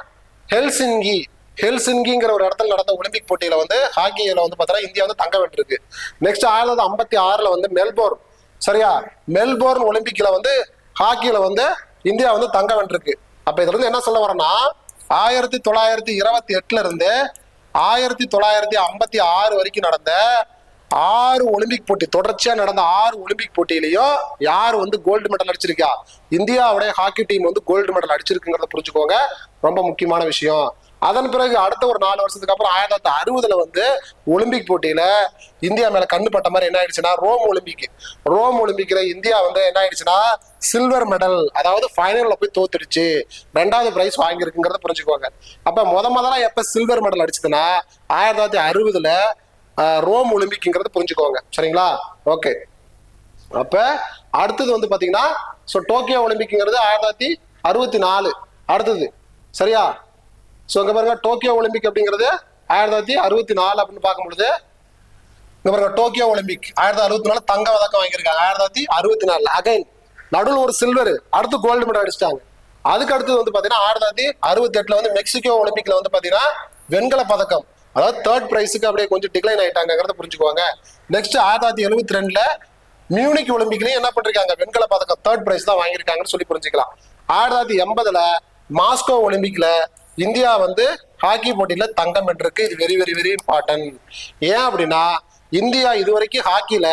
ஹெல்சிங்கிங்கிற ஒரு இடத்துல நடந்த ஒலிம்பிக் போட்டியில வந்து ஹாக்கியில வந்து பாத்தீங்கன்னா இந்தியா வந்து தங்கம் வென்றிருக்கு. நெக்ஸ்ட் 1956 வந்து மெல்போர்ன், சரியா, மெல்போர்ன் ஒலிம்பிக்ல வந்து ஹாக்கியில வந்து இந்தியா வந்து தங்கம் வென்றிருக்கு. அப்ப இதுல இருந்து என்ன சொல்ல வரேன்னா 1928 இருந்து 1956 வரைக்கும் நடந்த 6 ஒலிம்பிக் போட்டி, தொடர்ச்சியா நடந்த 6 ஒலிம்பிக் போட்டியிலையும் யார் வந்து கோல்டு மெடல் அடிச்சிருக்கா, இந்தியாவுடைய ஹாக்கி டீம் வந்து கோல்டு மெடல் அடிச்சிருக்குங்கிறத புரிஞ்சுக்கோங்க, ரொம்ப முக்கியமான விஷயம். அதன் பிறகு அடுத்த ஒரு 4 வருஷத்துக்கு அப்புறம் 1960 வந்து ஒலிம்பிக் போட்டியில இந்தியா மேல கண்ணு பட்ட மாதிரி என்ன ஆயிடுச்சுன்னா ரோம் ஒலிம்பிக்ல இந்தியா வந்து என்ன ஆயிடுச்சுன்னா சில்வர் மெடல், அதாவது ஃபைனல்ல போய் தோத்துடுச்சு, 2வது பிரைஸ் வாங்கியிருக்குங்கிறத புரிஞ்சுக்கோங்க. அப்ப முதல்ல எப்ப சில்வர் மெடல் அடிச்சதுன்னா 1960 ரோம் ஒலிம்பிக்ங்கிறது புரிஞ்சுக்கோங்க. சரிங்களா? ஓகே. அப்ப அடுத்தது வந்து பாத்தீங்கன்னா டோக்கியோ ஒலிம்பிக்ங்கிறது 1964 அடுத்தது. சரியா? சோ இங்க பாருங்க, டோக்கியோ ஒலிம்பிக் அப்படிங்கிறது 1964 அப்படின்னு பார்க்கும்பொழுது இங்க பாருங்க, டோக்கியோ ஒலிம்பிக் 1964 தங்க பதக்கம் வாங்கியிருக்காங்க. 1964 அகைன் நடுவில் ஒரு சில்வர், அடுத்து கோல்டு மெடல் அடிச்சிட்டாங்க. அதுக்கு அடுத்தது வந்து பாத்தீங்கன்னா 1968 வந்து மெக்சிகோ ஒலிம்பிக்ல வந்து பாத்தீங்கன்னா வெண்கல பதக்கம், அதாவது 3rd பிரைஸுக்கு அப்படியே கொஞ்சம் டிக்ளைன் ஆயிட்டாங்கிறத புரிஞ்சுக்குவாங்க. நெக்ஸ்ட் 1972 மியூனிக் ஒலிம்பிக்லயும் என்ன பண்ணிருக்காங்க, வெண்கல பதக்கம் 3rd பிரைஸ் தான் வாங்கியிருக்காங்கன்னு சொல்லி புரிஞ்சுக்கலாம். 1980 மாஸ்கோ ஒலிம்பிக்ல இந்தியா வந்து ஹாக்கி போட்டியில தங்கம் வென்றிருக்கு. இது வெரி வெரி வெரி இம்பார்ட்டன்ட். ஏன் அப்படின்னா இந்தியா இதுவரைக்கும் ஹாக்கில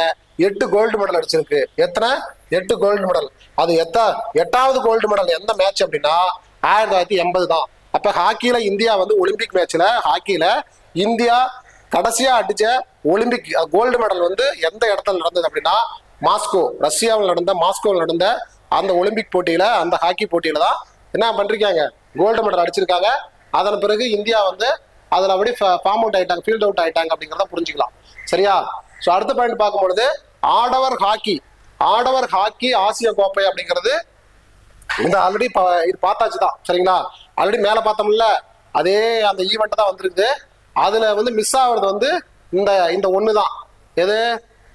8 கோல்டு மெடல் அடிச்சிருக்கு. எத்தனை? 8 கோல்டு மெடல். அது 8வது கோல்டு மெடல் எந்த மேட்ச் அப்படின்னா 1980 தான். அப்ப ஹாக்கில இந்தியா வந்து ஒலிம்பிக் மேட்ச்ல ஹாக்கில இந்தியா கடைசியா அடிச்ச ஒலிம்பிக் கோல்டு மெடல் வந்து எந்த இடத்துல நடந்தது அப்படின்னா மாஸ்கோ, ரஷ்யாவில் நடந்த அந்த ஒலிம்பிக் போட்டியில, அந்த ஹாக்கி போட்டியில தான் என்ன பண்றாங்க, கோல்டு மெடல் அடிச்சிருக்காங்க. அதன் பிறகு இந்தியா வந்து அதுல அப்படி ஃபார்ம் அவுட் ஆயிட்டாங்க, ஃபீல்ட் அவுட் ஆயிட்டாங்க அப்படிங்கிறத புரிஞ்சுக்கலாம். சரியா? சோ அடுத்த பாயிண்ட் பார்க்கும்பொழுது ஆடவர் ஹாக்கி ஆசிய கோப்பை அப்படிங்கிறது இந்த ஆல்ரெடி இது பார்த்தாச்சு தான். சரிங்களா? ஆல்ரெடி மேல பார்த்தோம்ல, அதே அந்த ஈவெண்ட் தான் வந்திருக்குது. அதுல வந்து மிஸ் ஆகுறது வந்து இந்த ஒண்ணுதான். எது?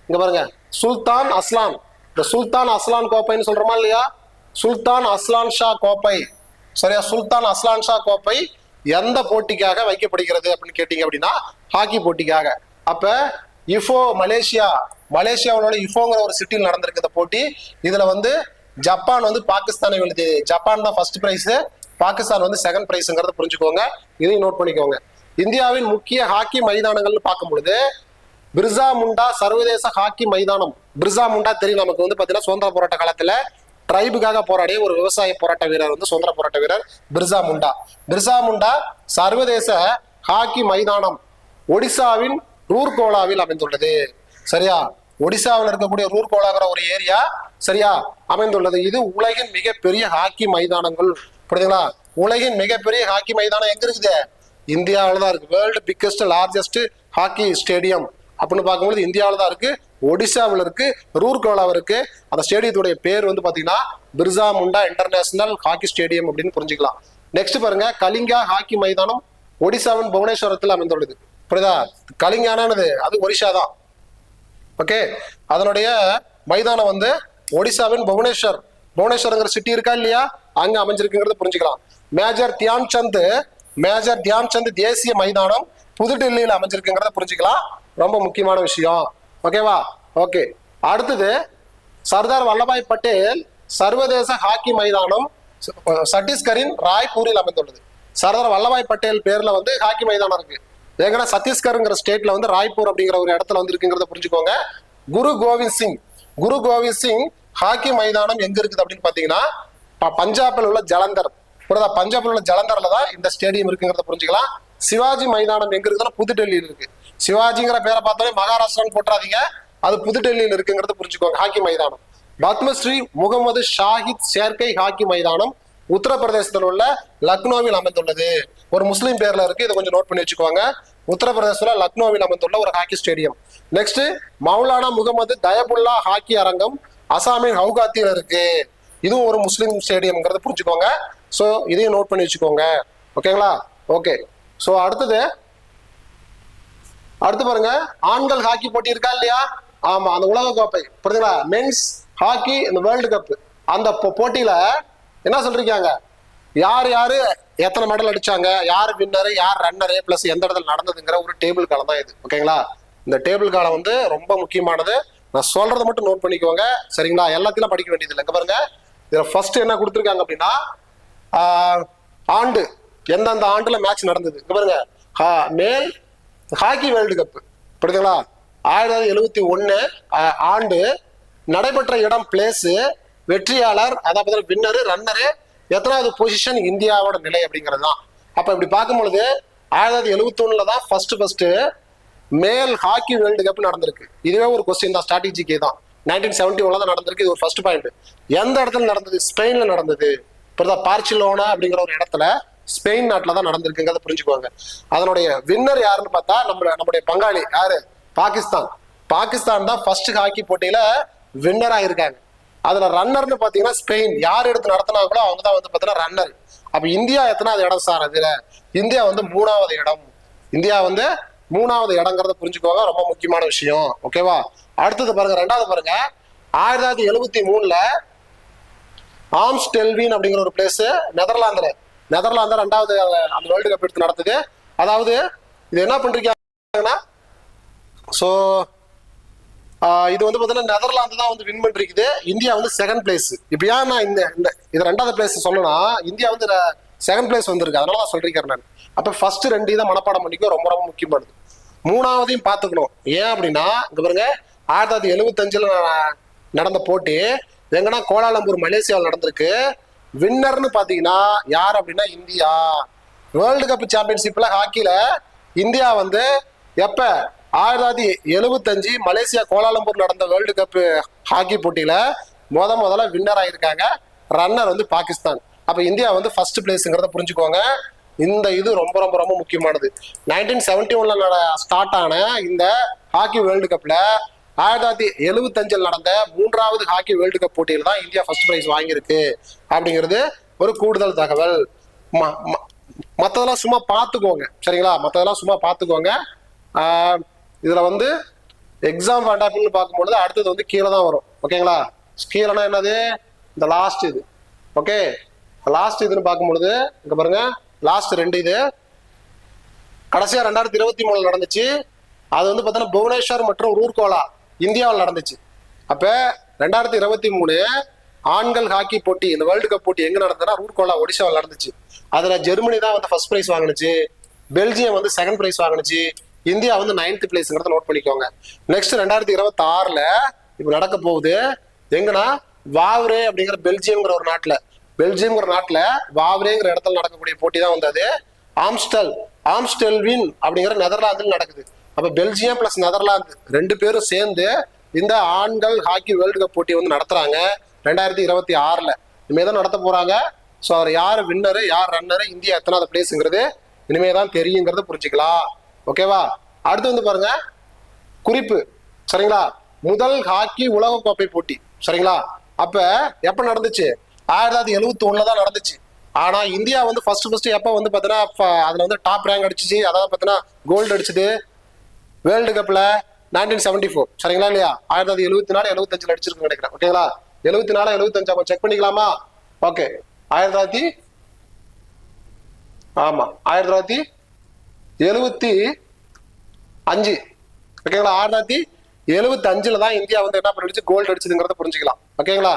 இங்க பாருங்க, சுல்தான் அஸ்லான், இந்த சுல்தான் அஸ்லான் கோப்பைன்னு சொல்றோமா இல்லையா, சுல்தான் அஸ்லான் ஷா கோப்பை. சரியா? சுல்தான் அஸ்லான் ஷா கோப்பை எந்த போட்டிக்காக வைக்கப்படுகிறது அப்படின்னு கேட்டீங்க அப்படின்னா ஹாக்கி போட்டிக்காக. அப்ப இஃபோ மலேசியாவோட இஃபோங்கிற ஒரு சிட்டியில் நடந்திருக்கு இந்த போட்டி. இதுல வந்து ஜப்பான் வந்து பாகிஸ்தானை வெளுது. ஜப்பான் தான் ஃபர்ஸ்ட் பிரைஸ், பாகிஸ்தான் வந்து 2nd பிரைஸ்ங்கிறத புரிஞ்சுக்கோங்க, இதையும் நோட் பண்ணிக்கோங்க. இந்தியாவின் முக்கிய ஹாக்கி மைதானங்கள்னு பார்க்கும் பொழுது பிர்சா முண்டா சர்வதேச ஹாக்கி மைதானம். பிர்சா முண்டா தெரியும் நமக்கு, வந்து பாத்தீங்கன்னா சுதந்திர போராட்ட காலத்துல ட்ரைபுக்காக போராடிய ஒரு விவசாய போராட்ட வீரர், வந்து சுதந்திர போராட்ட வீரர் பிர்சா முண்டா சர்வதேச ஹாக்கி மைதானம் ஒடிசாவின் ரூர்கோலாவில் அமைந்துள்ளது. சரியா? ஒடிசாவில் இருக்கக்கூடிய ரூர்கோலாங்கிற ஒரு ஏரியா சரியா அமைந்துள்ளது. இது உலகின் மிகப்பெரிய ஹாக்கி மைதானங்கள். புரியுதுங்களா? உலகின் மிகப்பெரிய ஹாக்கி மைதானம் எங்க இருக்குது? இந்தியாவில தான் இருக்கு. World biggest largest hockey stadium அப்படின்னு பார்க்கும்போது இந்தியாவில தான் இருக்கு. ஒடிசாவில் இருக்கு, ரூர்கேலாவில் இருக்கு. அந்த ஸ்டேடியத்துடைய பேர் வந்து பாத்தீங்கன்னா Birsa Munda international hockey stadium அப்படின்னு புரிஞ்சுக்கலாம். நெக்ஸ்ட் பாருங்க, கலிங்கா ஹாக்கி மைதானம் ஒடிசாவின் புவனேஸ்வரத்தில் அமைந்துள்ளது. புரியுதா? கலிங்கானது அது ஒடிசா தான். ஓகே, அதனுடைய மைதானம் வந்து ஒடிசாவின் புவனேஸ்வர்ங்கிற சிட்டி இருக்கா இல்லையா, அங்க அமைஞ்சிருக்குங்கிறது புரிஞ்சுக்கலாம். மேஜர் தியான் சந்த் தேசிய மைதானம் புதுடெல்லியில் அமைஞ்சிருக்குங்கிறத புரிஞ்சுக்கலாம். ரொம்ப முக்கியமான விஷயம். ஓகேவா? ஓகே, அடுத்தது சர்தார் வல்லபாய் பட்டேல் சர்வதேச ஹாக்கி மைதானம் சத்தீஸ்கரின் ராய்ப்பூரில் அமைந்துள்ளது. சர்தார் வல்லபாய் பட்டேல் பேர்ல வந்து ஹாக்கி மைதானம் இருக்கு. ஏன்னா சத்தீஸ்கர்ங்கிற ஸ்டேட்ல வந்து ராய்ப்பூர் அப்படிங்கிற ஒரு இடத்துல வந்து இருக்குங்கிறத புரிஞ்சுக்கோங்க. குரு கோவிந்த் சிங் ஹாக்கி மைதானம் எங்க இருக்குது அப்படின்னு பாத்தீங்கன்னா பஞ்சாபில் உள்ள ஜலந்தர். பஞ்சாபில் உள்ள ஜலந்தர்ல தான் இந்த ஸ்டேடியம் இருக்குங்கிறத புரிஞ்சுக்கலாம். சிவாஜி மைதானம் எங்க இருக்குதுன்னா புதுடெல்லியில் இருக்கு. சிவாஜிங்கிற பேரை பார்த்தாலே மகாராஷ்டிரான்னு போட்டுறாதீங்க, அது புதுடெல்லியில் இருக்குங்கிறத புரிஞ்சுக்கோங்க. ஹாக்கி மைதானம் பத்மஸ்ரீ முகமது ஷாஹித் சேர்க்கை ஹாக்கி மைதானம் உத்தரப்பிரதேசத்தில் உள்ள லக்னோவில் அமைந்துள்ளது. ஒரு முஸ்லீம் பேர்ல இருக்கு, இதை கொஞ்சம் நோட் பண்ணி வச்சுக்கோங்க. உத்தரப்பிரதேசத்துல லக்னோவில் அமைந்துள்ள ஒரு hockey stadium. Next Maulana Mohammed Tayebulla hockey அரங்கம் அசாமின் ஹவுகாத்தியில் இருக்கு. இதுவும் ஒரு முஸ்லீம் ஸ்டேடியம்ங்கிறத புரிஞ்சுக்கோங்க. ஸோ இதையும் நோட் பண்ணி வச்சுக்கோங்க. ஓகேங்களா? ஓகே, ஸோ அடுத்து பாருங்க, ஆண்கள் ஹாக்கி போட்டி இருக்கா இல்லையா? ஆமா, அந்த உலக கோப்பை புரியுதுங்களா, மென்ஸ் ஹாக்கி இந்த வேர்ல்டு கப். அந்த போட்டியில என்ன சொல்றீங்க, யாரு எத்தனை மெடல் அடிச்சாங்க, யார் வின்னரு, யார் ரன்னரு, பிளஸ் எந்த இடத்துல நடந்ததுங்கிற ஒரு டேபிள் காலம் தான் இது. ஓகேங்களா? இந்த டேபிள் காலம் வந்து ரொம்ப முக்கியமானது. நான் சொல்றதை மட்டும் நோட் பண்ணிக்கோங்க. சரிங்களா? எல்லாத்தையும் படிக்க வேண்டியது இல்லை. இங்க பாருங்க, இதுல ஃபர்ஸ்ட் என்ன கொடுத்துருக்காங்க அப்படின்னா ஆண்டு, எந்தெந்த ஆண்டுல மேட்ச் நடந்தது. இங்க பாருங்க, மேல் ஹாக்கி வேர்ல்டு கப் புரியுதுங்களா, 1971 ஆண்டு, நடைபெற்ற இடம் பிளேஸ், வெற்றியாளர் அதாவது வின்னரு, ரன்னரு, எத்தனாவது பொசிஷன், இந்தியாவோட நிலை அப்படிங்கிறது தான். அப்ப இப்படி பார்க்கும் பொழுது 1971 தான் ஃபர்ஸ்ட் மேல் ஹாக்கி வேர்ல்டு கப் நடந்திருக்கு. இதுவே ஒரு கொஸ்டின் தான், ஸ்ட்ராட்டஜிக்கே தான். 1971 தான் நடந்திருக்கு. இது ஒரு ஃபர்ஸ்ட் பாயிண்ட். எந்த இடத்துல நடந்தது? ஸ்பெயின்ல நடந்தது. பார்சிலோனா அப்படிங்கிற ஒரு இடத்துல ஸ்பெயின் நாட்டில் தான் நடந்திருக்குங்கிறத புரிஞ்சுக்குவாங்க. அதனுடைய வின்னர் யாருன்னு பார்த்தா நம்முடைய பங்காளி யாரு? பாகிஸ்தான் தான் ஃபர்ஸ்ட் ஹாக்கி போட்டியில வின்னர் ஆயிருக்காங்க. அதுல ரன்னர்னு பாத்தீங்கன்னா ஸ்பெயின் யார் எடுத்து நடத்தினாங்களோ அவங்க தான் வந்து பாத்தீங்கன்னா ரன்னர். அப்ப இந்தியா எத்தனாவது இடம் சார்? அதுல இந்தியா வந்து 3வது இடம். இந்தியா வந்து 3வது இடங்கிறத புரிஞ்சுக்கோங்க, ரொம்ப முக்கியமான விஷயம். ஓகேவா? அடுத்தது பாருங்க, 2வது பாருங்க, 1973 ஆம்ஸ்டெல்வின் அப்படிங்கிற ஒரு பிளேஸ் நெதர்லாந்து 2வது அந்த வேர்ல்டு கப் எடுத்து நடத்துது. அதாவது இது என்ன பண்றீங்கன்னா, ஸோ இது வந்து பார்த்தீங்கன்னா நெதர்லாந்து தான் வந்து வின் பண்ணிருக்குது, இந்தியா வந்து செகண்ட் பிளேஸ். இப்போ ஏன் நான் இது 2வது பிளேஸ் சொன்னா, இந்தியா வந்து செகண்ட் பிளேஸ் வந்திருக்கு, அதனால தான் சொல்றீங்க நான். அப்போ ஃபர்ஸ்ட் 2 இதை மனப்பாடம் பண்ணிக்கோ, ரொம்ப ரொம்ப முக்கியமானது. 3வதையும் பார்த்துக்கணும். ஏன் அப்படின்னா இங்க பாருங்க, 1975 நடந்த போட்டி எங்கன்னா கோலாலம்பூர் மலேசியாவில் நடந்திருக்கு. வின்னர்னு பாத்தீங்கன்னா யார் அப்படின்னா இந்தியா. வேர்ல்டு கப் சாம்பியன்ஷிப்ல ஹாக்கில இந்தியா வந்து எப்ப 1975 மலேசியா கோலாலம்பூர் நடந்த வேர்ல்டு கப் ஹாக்கி போட்டியில முதல்ல வின்னர் ஆயிருக்காங்க. ரன்னர் வந்து பாகிஸ்தான். அப்ப இந்தியா வந்து ஃபர்ஸ்ட் பிளேஸ்ங்கிறத புரிஞ்சுக்கோங்க. இந்த இது ரொம்ப ரொம்ப ரொம்ப முக்கியமானது. 1971 ஸ்டார்ட் ஆன இந்த ஹாக்கி வேர்ல்டு கப்ல 1975 நடந்த 3வது ஹாக்கி வேர்ல்டு கப் போட்டியில் தான் இந்தியா ஃபர்ஸ்ட் பிரைஸ் வாங்கியிருக்கு அப்படிங்கிறது ஒரு கூடுதல் தகவல். மற்றதெல்லாம் சும்மா பார்த்துக்கோங்க. சரிங்களா? மற்றதெல்லாம் சும்மா பார்த்துக்கோங்க. இதுல வந்து எக்ஸாம் பாயிண்ட் பார்க்கும்பொழுது அடுத்தது வந்து கீழே தான் வரும். ஓகேங்களா? கீழேனா என்னது? இந்த லாஸ்ட் இது. ஓகே, லாஸ்ட் இதுன்னு பார்க்கும்பொழுது இங்க பாருங்க, லாஸ்ட் 2 இது கடைசியா 2023 நடந்துச்சு. அது வந்து பார்த்தீங்கன்னா புவனேஸ்வர் மற்றும் ரூர்கேலா இந்தியாவில் நடந்துச்சு. அப்ப 2023 ஆண்கள் ஹாக்கி போட்டி, இந்த வேர்ல்டு கப் போட்டி எங்க நடந்ததுன்னா ரூர்கேலா ஒடிசாவில் நடந்துச்சு. அதுல ஜெர்மனி தான் வந்து ஃபர்ஸ்ட் பிரைஸ் வாங்கினுச்சு, பெல்ஜியம் வந்து செகண்ட் பிரைஸ் வாங்கினுச்சு, இந்தியா வந்து 9th பிளேஸ்ங்கிறத நோட் பண்ணிக்கோங்க. நெக்ஸ்ட் 2026 இப்ப நடக்க போகுது எங்கன்னா வாவ்ரே அப்படிங்கிற பெல்ஜியம்ங்கிற ஒரு நாட்டுல வாவ்ரேங்கிற இடத்துல நடக்கக்கூடிய போட்டி தான் வந்து அது ஆம்ஸ்டெல்வின் அப்படிங்கிற நெதர்லாந்துல நடக்குது. அப்ப பெல்ஜியம் பிளஸ் நெதர்லாந்து 2 பேரும் சேர்ந்து இந்த ஆண்கள் ஹாக்கி வேர்ல்டு கப் போட்டி வந்து நடத்துறாங்க 2026. இனிமேதான் நடத்த போறாங்க. ஸோ அவர் யார் வின்னரு, யார் ரன்னரு, இந்தியா எத்தனாவது பிளேஸ்ங்கிறது இனிமேதான் தெரியுங்கிறத புரிஞ்சுக்கலாம். ஓகேவா? அடுத்து வந்து பாருங்க குறிப்பு. சரிங்களா? முதல் ஹாக்கி உலகக்கோப்பை போட்டி. சரிங்களா? அப்ப எப்ப நடந்துச்சு? 1971 தான் நடந்துச்சு. ஆனா இந்தியா வந்து ஃபர்ஸ்ட் எப்ப வந்து பாத்தீங்கன்னா அதுல வந்து டாப் ரேங்க் அடிச்சிச்சு, அதாவது பாத்தீங்கன்னா கோல்டு அடிச்சது வேர்ல்டு கப்ல 1974. சரிங்களா இல்லையா? 1974 75 அடிச்சிருக்கு நினைக்கிறேன். ஓகேங்களா? 74 75 செக் பண்ணிக்கலாமா? ஓகே. 1900 ஆமா 1975. ஓகேங்களா? 1975 தான் இந்தியா வந்து என்ன பண்ணிடுச்சு, கோல்டு அடிச்சதுங்கிறத புரிஞ்சுக்கலாம். ஓகேங்களா?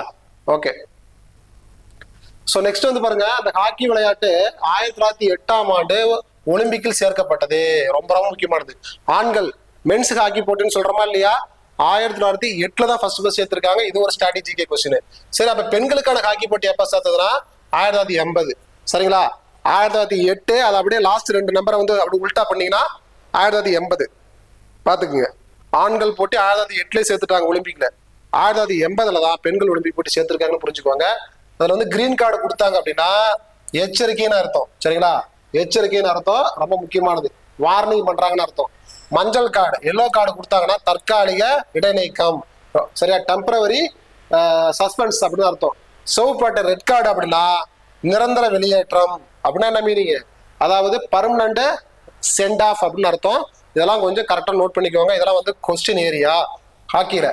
ஓகே. சோ நெக்ஸ்ட் வந்து பாருங்க, அந்த ஹாக்கி விளையாட்டு 1908 ஒலிம்பிக்கில் சேர்க்கப்பட்டது. ரொம்ப ரொம்ப முக்கியமானது. ஆண்கள் மென்ஸ் ஹாக்கி போட்டின்னு சொல்றோமா இல்லையா? 1908 தான் ஃபர்ஸ்ட் சேர்த்திருக்காங்க. இது ஒரு ஸ்ட்ராட்டஜிக்கே கொஸ்டின். சரி, அப்ப பெண்களுக்கான ஹாக்கி போட்டி எப்ப சேர்த்ததுன்னா 1980. சரிங்களா? 1908 அது அப்படியே லாஸ்ட் 2 நம்பரை வந்து அப்படி உல்டா பண்ணீங்கன்னா 1980 பாத்துக்குங்க. ஆண்கள் போட்டி 1908 சேர்த்துட்டாங்க ஒலிம்பிக்ல. 1980 தான் பெண்கள் ஒலிம்பிக் போட்டி சேர்த்திருக்காங்கன்னு புரிஞ்சுக்கோங்க. அதுல வந்து கிரீன் கார்டு கொடுத்தாங்க அப்படின்னா எச்சரிக்கைன்னு அர்த்தம். சரிங்களா? எச்சரிக்கைன்னு அர்த்தம், ரொம்ப முக்கியமானது. வார்னிங் பண்றாங்கன்னு அர்த்தம். மஞ்சள் கார்டு எல்லோ கார்டு கொடுத்தாங்கன்னா தற்காலிக இடைநீக்கம். சரியா? டெம்பரவரி சஸ்பென்ஸ் அப்படின்னு அர்த்தம். சிவப்பாட்டை ரெட் கார்டு அப்படின்னா நிரந்தர வெளியேற்றம் அப்படின்னா என்ன மீனிங்? அதாவது பர்மனண்ட் சென்ட் ஆஃப் அப்படின்னு அர்த்தம். இதெல்லாம் கொஞ்சம் கரெக்டா நோட் பண்ணிக்கோங்க. இதெல்லாம் வந்து கொஸ்டின் ஏரியா. ஹாக்கில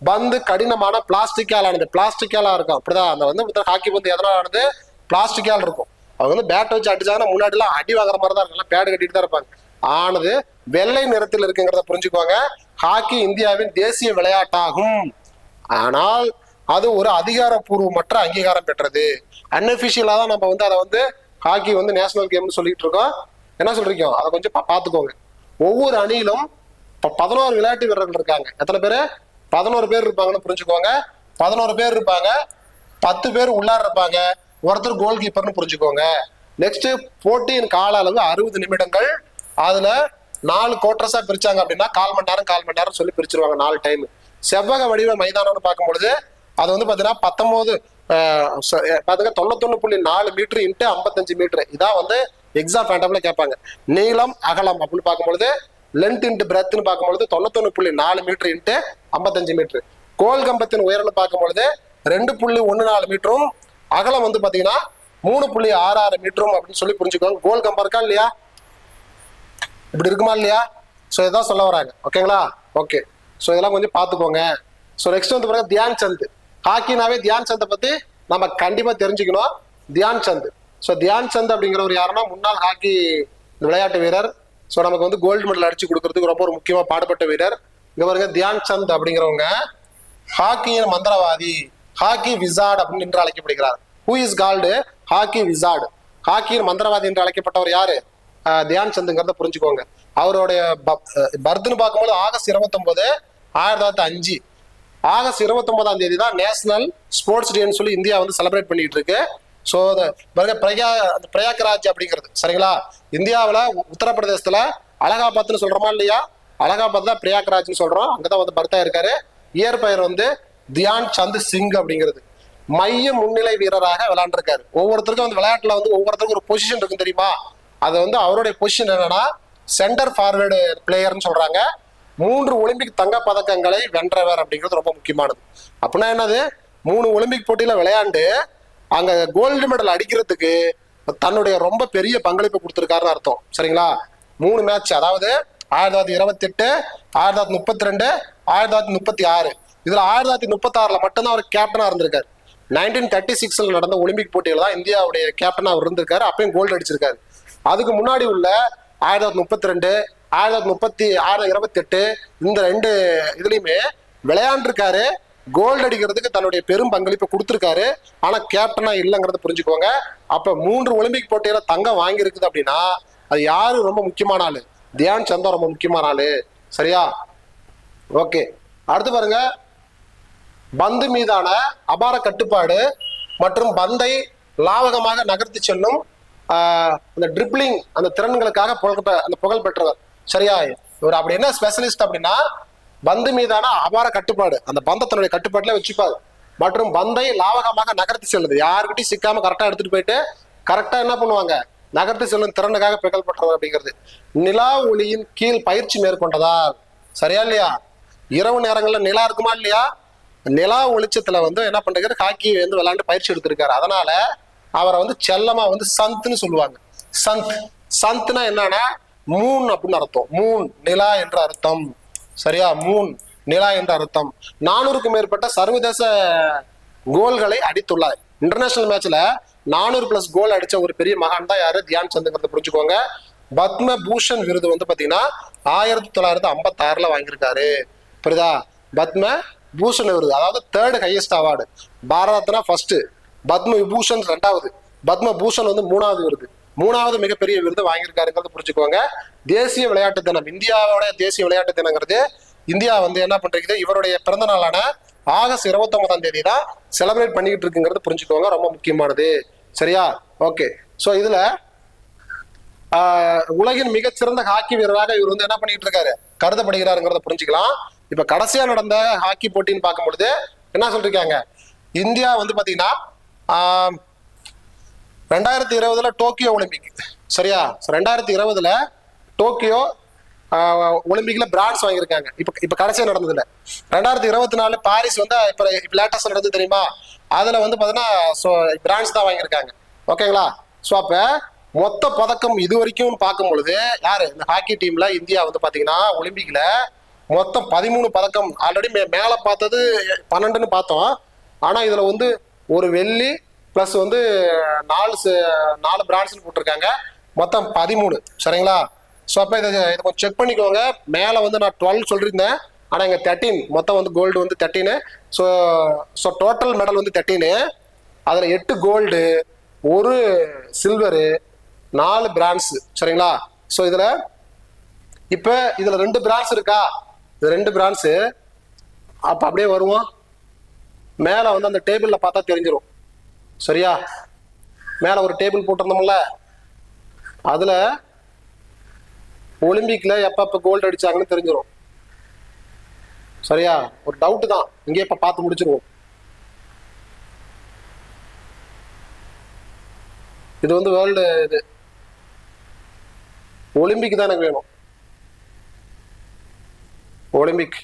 பந்து கடினமான பிளாஸ்டிக்கால் ஆனது. பிளாஸ்டிக்காலா இருக்கும். அப்படிதான் அந்த வந்து ஹாக்கி பந்து எதனால ஆனது? பிளாஸ்டிக்கால் இருக்கும். அவங்க வந்து பேட் வச்சு அடிச்சாங்கன்னா முன்னாடி எல்லாம் அடி வாங்குற மாதிரி தான் இருக்கும். பேடு கட்டிட்டு தான் இருப்பாங்க. ஆனது வெள்ளை நிறத்தில் இருக்குங்கிறத புரிஞ்சுக்கோங்க. ஹாக்கி இந்தியாவின் தேசிய விளையாட்டாகும். ஆனால் அது ஒரு அதிகாரப்பூர்வமற்ற அங்கீகாரம் பெற்றது. அன்அபிஷியலா தான் நம்ம வந்து அதை வந்து ஹாக்கி வந்து நேஷனல் கேம்னு சொல்லிட்டு இருக்கோம். என்ன சொல்றீங்க? அதை கொஞ்சம் பாத்துக்கோங்க. ஒவ்வொரு அணியிலும் 11 விளையாட்டு வீரர்கள் இருக்காங்க. எத்தனை பேரு? 11 பேர் இருப்பாங்கன்னு புரிஞ்சுக்கோங்க. 11 பேர் இருப்பாங்க. 10 பேர் உள்ளார இருப்பாங்க. ஒருத்தர் கோல் கீப்பர்னு புரிஞ்சுக்கோங்க. நெக்ஸ்ட், போட்டியின் கால அளவு 60 நிமிடங்கள். அதுல 4 குவார்டர்ஸா பிரிச்சாங்க அப்படின்னா 1/4 மணி நேரம் சொல்லி பிரிச்சிருவாங்க. 4 டைம். செவ்வக வடிவ மைதானம்னு பார்க்கும்பொழுது அது வந்து பாத்தீங்கன்னா 91.4 மீட்டர் இன்ட்டு 55 மீட்டர். இதான் வந்து எக்ஸாம் பேண்டம்ல கேட்பாங்க. நீளம் அகலம் அப்படின்னு பார்க்கும்பொழுது லென்த் இன்ட்டு பிரெத்னு பார்க்கும்பொழுது 91.4 மீட்டர் இன்ட்டு 55 மீட்டர். கோல் கம்பத்தின் உயரம்னு பார்க்கும்பொழுது 2.14 மீட்டரும் அகலம் வந்து பாத்தீங்கன்னா 3.66 மீட்டரும் அப்படின்னு சொல்லி புரிஞ்சுக்கோங்க. கோல் கம்பம் இருக்கா இல்லையா? இப்படி இருக்குமா இல்லையா? ஸோ இதான் சொல்ல வராங்க. ஓகேங்களா? ஓகே. ஸோ இதெல்லாம் கொஞ்சம் பார்த்துக்கோங்க. ஸோ நெக்ஸ்ட் வந்து பாருங்க, தியான் சந்த். ஹாக்கினாவே தியான் சந்தை பத்தி நம்ம கண்டிப்பா தெரிஞ்சுக்கணும். தியான் சந்த். ஸோ தியான் சந்த் அப்படிங்கிறவர் யாருன்னா முன்னாள் ஹாக்கி விளையாட்டு வீரர். ஸோ நமக்கு வந்து கோல்டு மெடல் அடிச்சு கொடுக்கறதுக்கு ரொம்ப ஒரு முக்கியமா பாடுபட்ட வீரர். இங்க பாருங்க, தியான் சந்த் அப்படிங்கிறவங்க ஹாக்கியின் மந்திரவாதி, ஹாக்கி விசார்ட் அப்படின்னு என்று அழைக்கப்படுகிறார். Who is called hockey wizard. ஹாக்கியின் மந்திரவாதி என்று அழைக்கப்பட்டவர் யாரு? தியான் சந்துங்கிறத புரிஞ்சுக்கோங்க. அவருடைய பர்த்னு பார்க்கும்போது ஆகஸ்ட் 29, 1905. ஆகஸ்ட் 29ஆம் தேதி தான் நேஷனல் ஸ்போர்ட்ஸ் டேன்னு சொல்லி இந்தியா வந்து செலிப்ரேட் பண்ணிட்டு இருக்கு. ஸோ பிரயாக்ராஜ் அப்படிங்கிறது. சரிங்களா? இந்தியாவில் உத்தரப்பிரதேசத்துல அலகாபாத்னு சொல்றோமா இல்லையா? அலகாபாத் தான் பிரயாக்ராஜ்னு சொல்றோம். அங்கதான் வந்து பர்த்தா இருக்காரு. இயற்பெயர் வந்து தியான் சந்த் சிங் அப்படிங்கிறது. மைய முன்னிலை வீரராக விளையாண்டுருக்காரு. ஒவ்வொருத்தருக்கும் வந்து விளையாட்டுல வந்து ஒவ்வொருத்தருக்கும் ஒரு பொசிஷன் இருக்கும் தெரியுமா? அது வந்து அவருடைய பொசிஷன் என்னன்னா சென்டர் ஃபார்வர்டு பிளேயர்னு சொல்றாங்க. 3 ஒலிம்பிக் தங்க பதக்கங்களை வென்றவர் அப்படிங்கிறது ரொம்ப முக்கியமானது. அப்படின்னா என்னது? 3 ஒலிம்பிக் போட்டியில விளையாண்டு அங்க கோல்டு மெடல் அடிக்கிறதுக்கு தன்னுடைய ரொம்ப பெரிய பங்களிப்பு கொடுத்திருக்காருன்னு அர்த்தம். சரிங்களா? 3 மேட்ச், அதாவது 1928, 1932, 1936. இதுல 1936 மட்டும்தான் அவர் கேப்டனா இருந்திருக்காரு. 1936 நடந்த ஒலிம்பிக் போட்டியில தான் இந்தியாவுடைய கேப்டனா அவர் இருந்திருக்காரு. அப்பயும் கோல்டு அடிச்சிருக்காரு. அதுக்கு முன்னாடி உள்ள 1932, 1928 இந்த 2 இதுலயுமே விளையாண்டுருக்காரு. கோல்டு அடிக்கிறதுக்கு தன்னுடைய பெரும் பங்களிப்பை கொடுத்துருக்காரு. ஆனா கேப்டனா இல்லைங்கிறத புரிஞ்சுக்கோங்க. அப்ப 3 ஒலிம்பிக் போட்டியில தங்கம் வாங்கி இருக்குது அப்படின்னா அது யாரு ரொம்ப முக்கியமான ஆளு? தியான் சந்தா ரொம்ப முக்கியமான ஆளு. சரியா? ஓகே. அடுத்து பாருங்க, பந்து மீதான அபார கட்டுப்பாடு மற்றும் பந்தை லாவகமாக நகர்த்தி செல்லும் அந்த ட்ரிப்ளிங் அந்த திறன்களுக்காக அந்த புகழ் பெற்றவர். சரியா? இவர் அப்படி என்ன ஸ்பெஷலிஸ்ட் அப்படின்னா பந்து மீதான அபார கட்டுப்பாடு, அந்த பந்தை தன்னுடைய கட்டுப்பாட்டுல வச்சுப்பாரு. மற்றும் பந்தை லாவகமாக நகர்த்தி செல்லுது, யாருக்கிட்டையும் சிக்காம கரெக்டா எடுத்துட்டு போயிட்டு கரெக்டா என்ன பண்ணுவாங்க, நகர்த்தி செல்லும் திறனுக்காக புகழ் பெற்றவர் அப்படிங்கிறது. நிலா ஒளியின் கீழ் பயிற்சி மேற்கொண்டதால். சரியா இல்லையா? இரவு நேரங்கள்ல நிலா இருக்குமா இல்லையா, நிலா வெளிச்சத்துல வந்து என்ன பண்றாரு, ஹாக்கி வந்து விளையாண்டு பயிற்சி எடுத்திருக்காரு. அதனால அவரை வந்து செல்லமா வந்து சந்த்னு சொல்லுவாங்க. சந்த். சந்த்னா என்னன்னா மூன் அப்படின்னு அர்த்தம். மூன் நிலா என்ற அர்த்தம். சரியா, மூன் நிலா என்ற அர்த்தம். 400க்கும் மேற்பட்ட சர்வதேச கோல்களை அடித்துள்ளார். இன்டர்நேஷனல் மேட்ச்ல 400+ கோல் அடிச்ச ஒரு பெரிய மகான் தான் யாரு, தியான் சந்துங்கிறத புரிஞ்சுக்கோங்க. பத்ம பூஷன் விருது வந்து பாத்தீங்கன்னா 1956ல வாங்கியிருக்காரு. புரியுதா? பத்ம பூஷன் விருது, அதாவது 3rd highest award. Bharat Ratna first, Padma Vibhushan 2வது, பத்ம பூஷன் வந்து 3வது விருது. 3வது மிகப்பெரிய விருது வாங்கியிருக்காருங்கிறத புரிஞ்சுக்கோங்க. தேசிய விளையாட்டு தினம், இந்தியாவோட தேசிய விளையாட்டு தினங்கிறது இந்தியா வந்து என்ன பண்றது, இவருடைய பிறந்த நாளான ஆகஸ்ட் 29ஆம் தேதி தான் செலிப்ரேட் பண்ணிக்கிட்டு இருக்குங்கிறது புரிஞ்சுக்கோங்க. ரொம்ப முக்கியமானது. சரியா? ஓகே. ஸோ இதுல உலகின் மிகச்சிறந்த ஹாக்கி வீரராக இவர் வந்து என்ன பண்ணிட்டு இருக்காரு, கருதப்படுகிறாருங்கிறத புரிஞ்சுக்கலாம். இப்ப கடைசியா நடந்த ஹாக்கி போட்டின்னு பார்க்கும் பொழுது என்ன சொல்லிருக்காங்க, இந்தியா வந்து பாத்தீங்கன்னா 2020ல டோக்கியோ ஒலிம்பிக். சரியா? 2020ல டோக்கியோ ஒலிம்பிக்ல பிரான்ஸ் வாங்கியிருக்காங்க. இப்ப கடைசியா நடந்ததுல 2024 பாரிஸ் வந்து இப்ப லேட்டஸ்ட் நடந்தது தெரியுமா, அதுல வந்து பாத்தீங்கன்னா பிரான்ஸ் தான் வாங்கியிருக்காங்க. ஓகேங்களா? ஸோ அப்ப மொத்த பதக்கம் இது வரைக்கும் பார்க்கும் பொழுது யாரு, இந்த ஹாக்கி டீம்ல இந்தியா வந்து பாத்தீங்கன்னா ஒலிம்பிக்ல மொத்தம் 13 பதக்கம். ஆல்ரெடி மேல பார்த்தது 12ன்னு பார்த்தோம். ஆனா இதுல வந்து ஒரு வெள்ளி பிளஸ் வந்து 4 பிரான்ஸ் போட்டிருக்காங்க, மொத்தம் 13. சரிங்களா? ஸோ அப்போ இதை கொஞ்சம் செக் பண்ணிக்கோங்க. மேலே வந்து நான் 12 சொல்லியிருந்தேன், ஆனால் இங்கே 13 மொத்தம் வந்து கோல்டு வந்து 13. ஸோ டோட்டல் மெடல் வந்து 13. அதில் 8 கோல்டு, 1 சில்வரு, 4 பிரான்ஸு. சரிங்களா? ஸோ இதில் இப்போ இதில் 2 பிரான்ஸ் இருக்கா, இது 2 பிரான்ஸு. அப்போ அப்படியே வருவோம், மேலே வந்து அந்த டேபிளில் பார்த்தா தெரிஞ்சிடும். சரியா? மேலே ஒரு டேபிள் போட்டிருந்தோம்ல, அதில் ஒலிம்பிக்ல எப்ப கோல்டு அடிச்சாங்கன்னு தெரிஞ்சிடும். சரியா? ஒரு டவுட் தான், இங்கே இப்ப பார்த்து முடிச்சிருவோம். இது வந்து வேர்ல்டு, இது ஒலிம்பிக் தான் எனக்கு வேணும். ஒலிம்பிக்.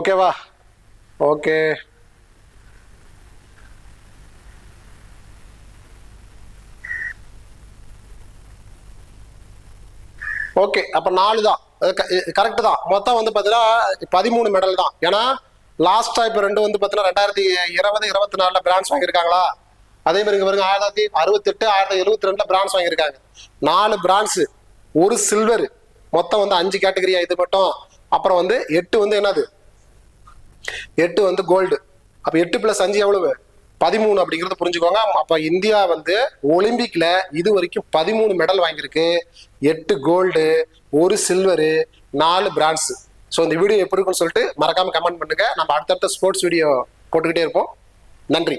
ஓகேவா? ஓகே. ஓகே, அப்ப 4 தான் கரெக்ட் தான். மொத்தம் வந்து பாத்தீங்கன்னா 13 மெடல் தான். ஏன்னா லாஸ்டா இப்ப 2 வந்து பாத்தீங்கன்னா 2020, 24ல பிரான்ஸ் வாங்கியிருக்காங்களா, அதே மாதிரி இங்க பாருங்க 1968, 1972ல பிரான்ஸ் வாங்கியிருக்காங்க. 4 பிரான்ஸ், 1 சில்வர், மொத்தம் வந்து 5 கேட்டகரியா இது மட்டும். அப்புறம் வந்து 8 வந்து என்னது, 8 வந்து கோல்டு. அப்ப 8 + 5 எவ்வளவு, 13 அப்படிங்கறத புரிஞ்சுக்கோங்க. அப்ப இந்தியா வந்து ஒலிம்பிக்ல இது வரைக்கும் 13 மெடல் வாங்கியிருக்கு. 8 கோல்டு, 1 சில்வரு, 4 பிரான்ஸ். ஸோ இந்த வீடியோ எப்படி இருக்குன்னு சொல்லிட்டு மறக்காம கமெண்ட் பண்ணுங்க. நம்ம அடுத்தடுத்த ஸ்போர்ட்ஸ் வீடியோ போட்டுக்கிட்டே இருப்போம். நன்றி.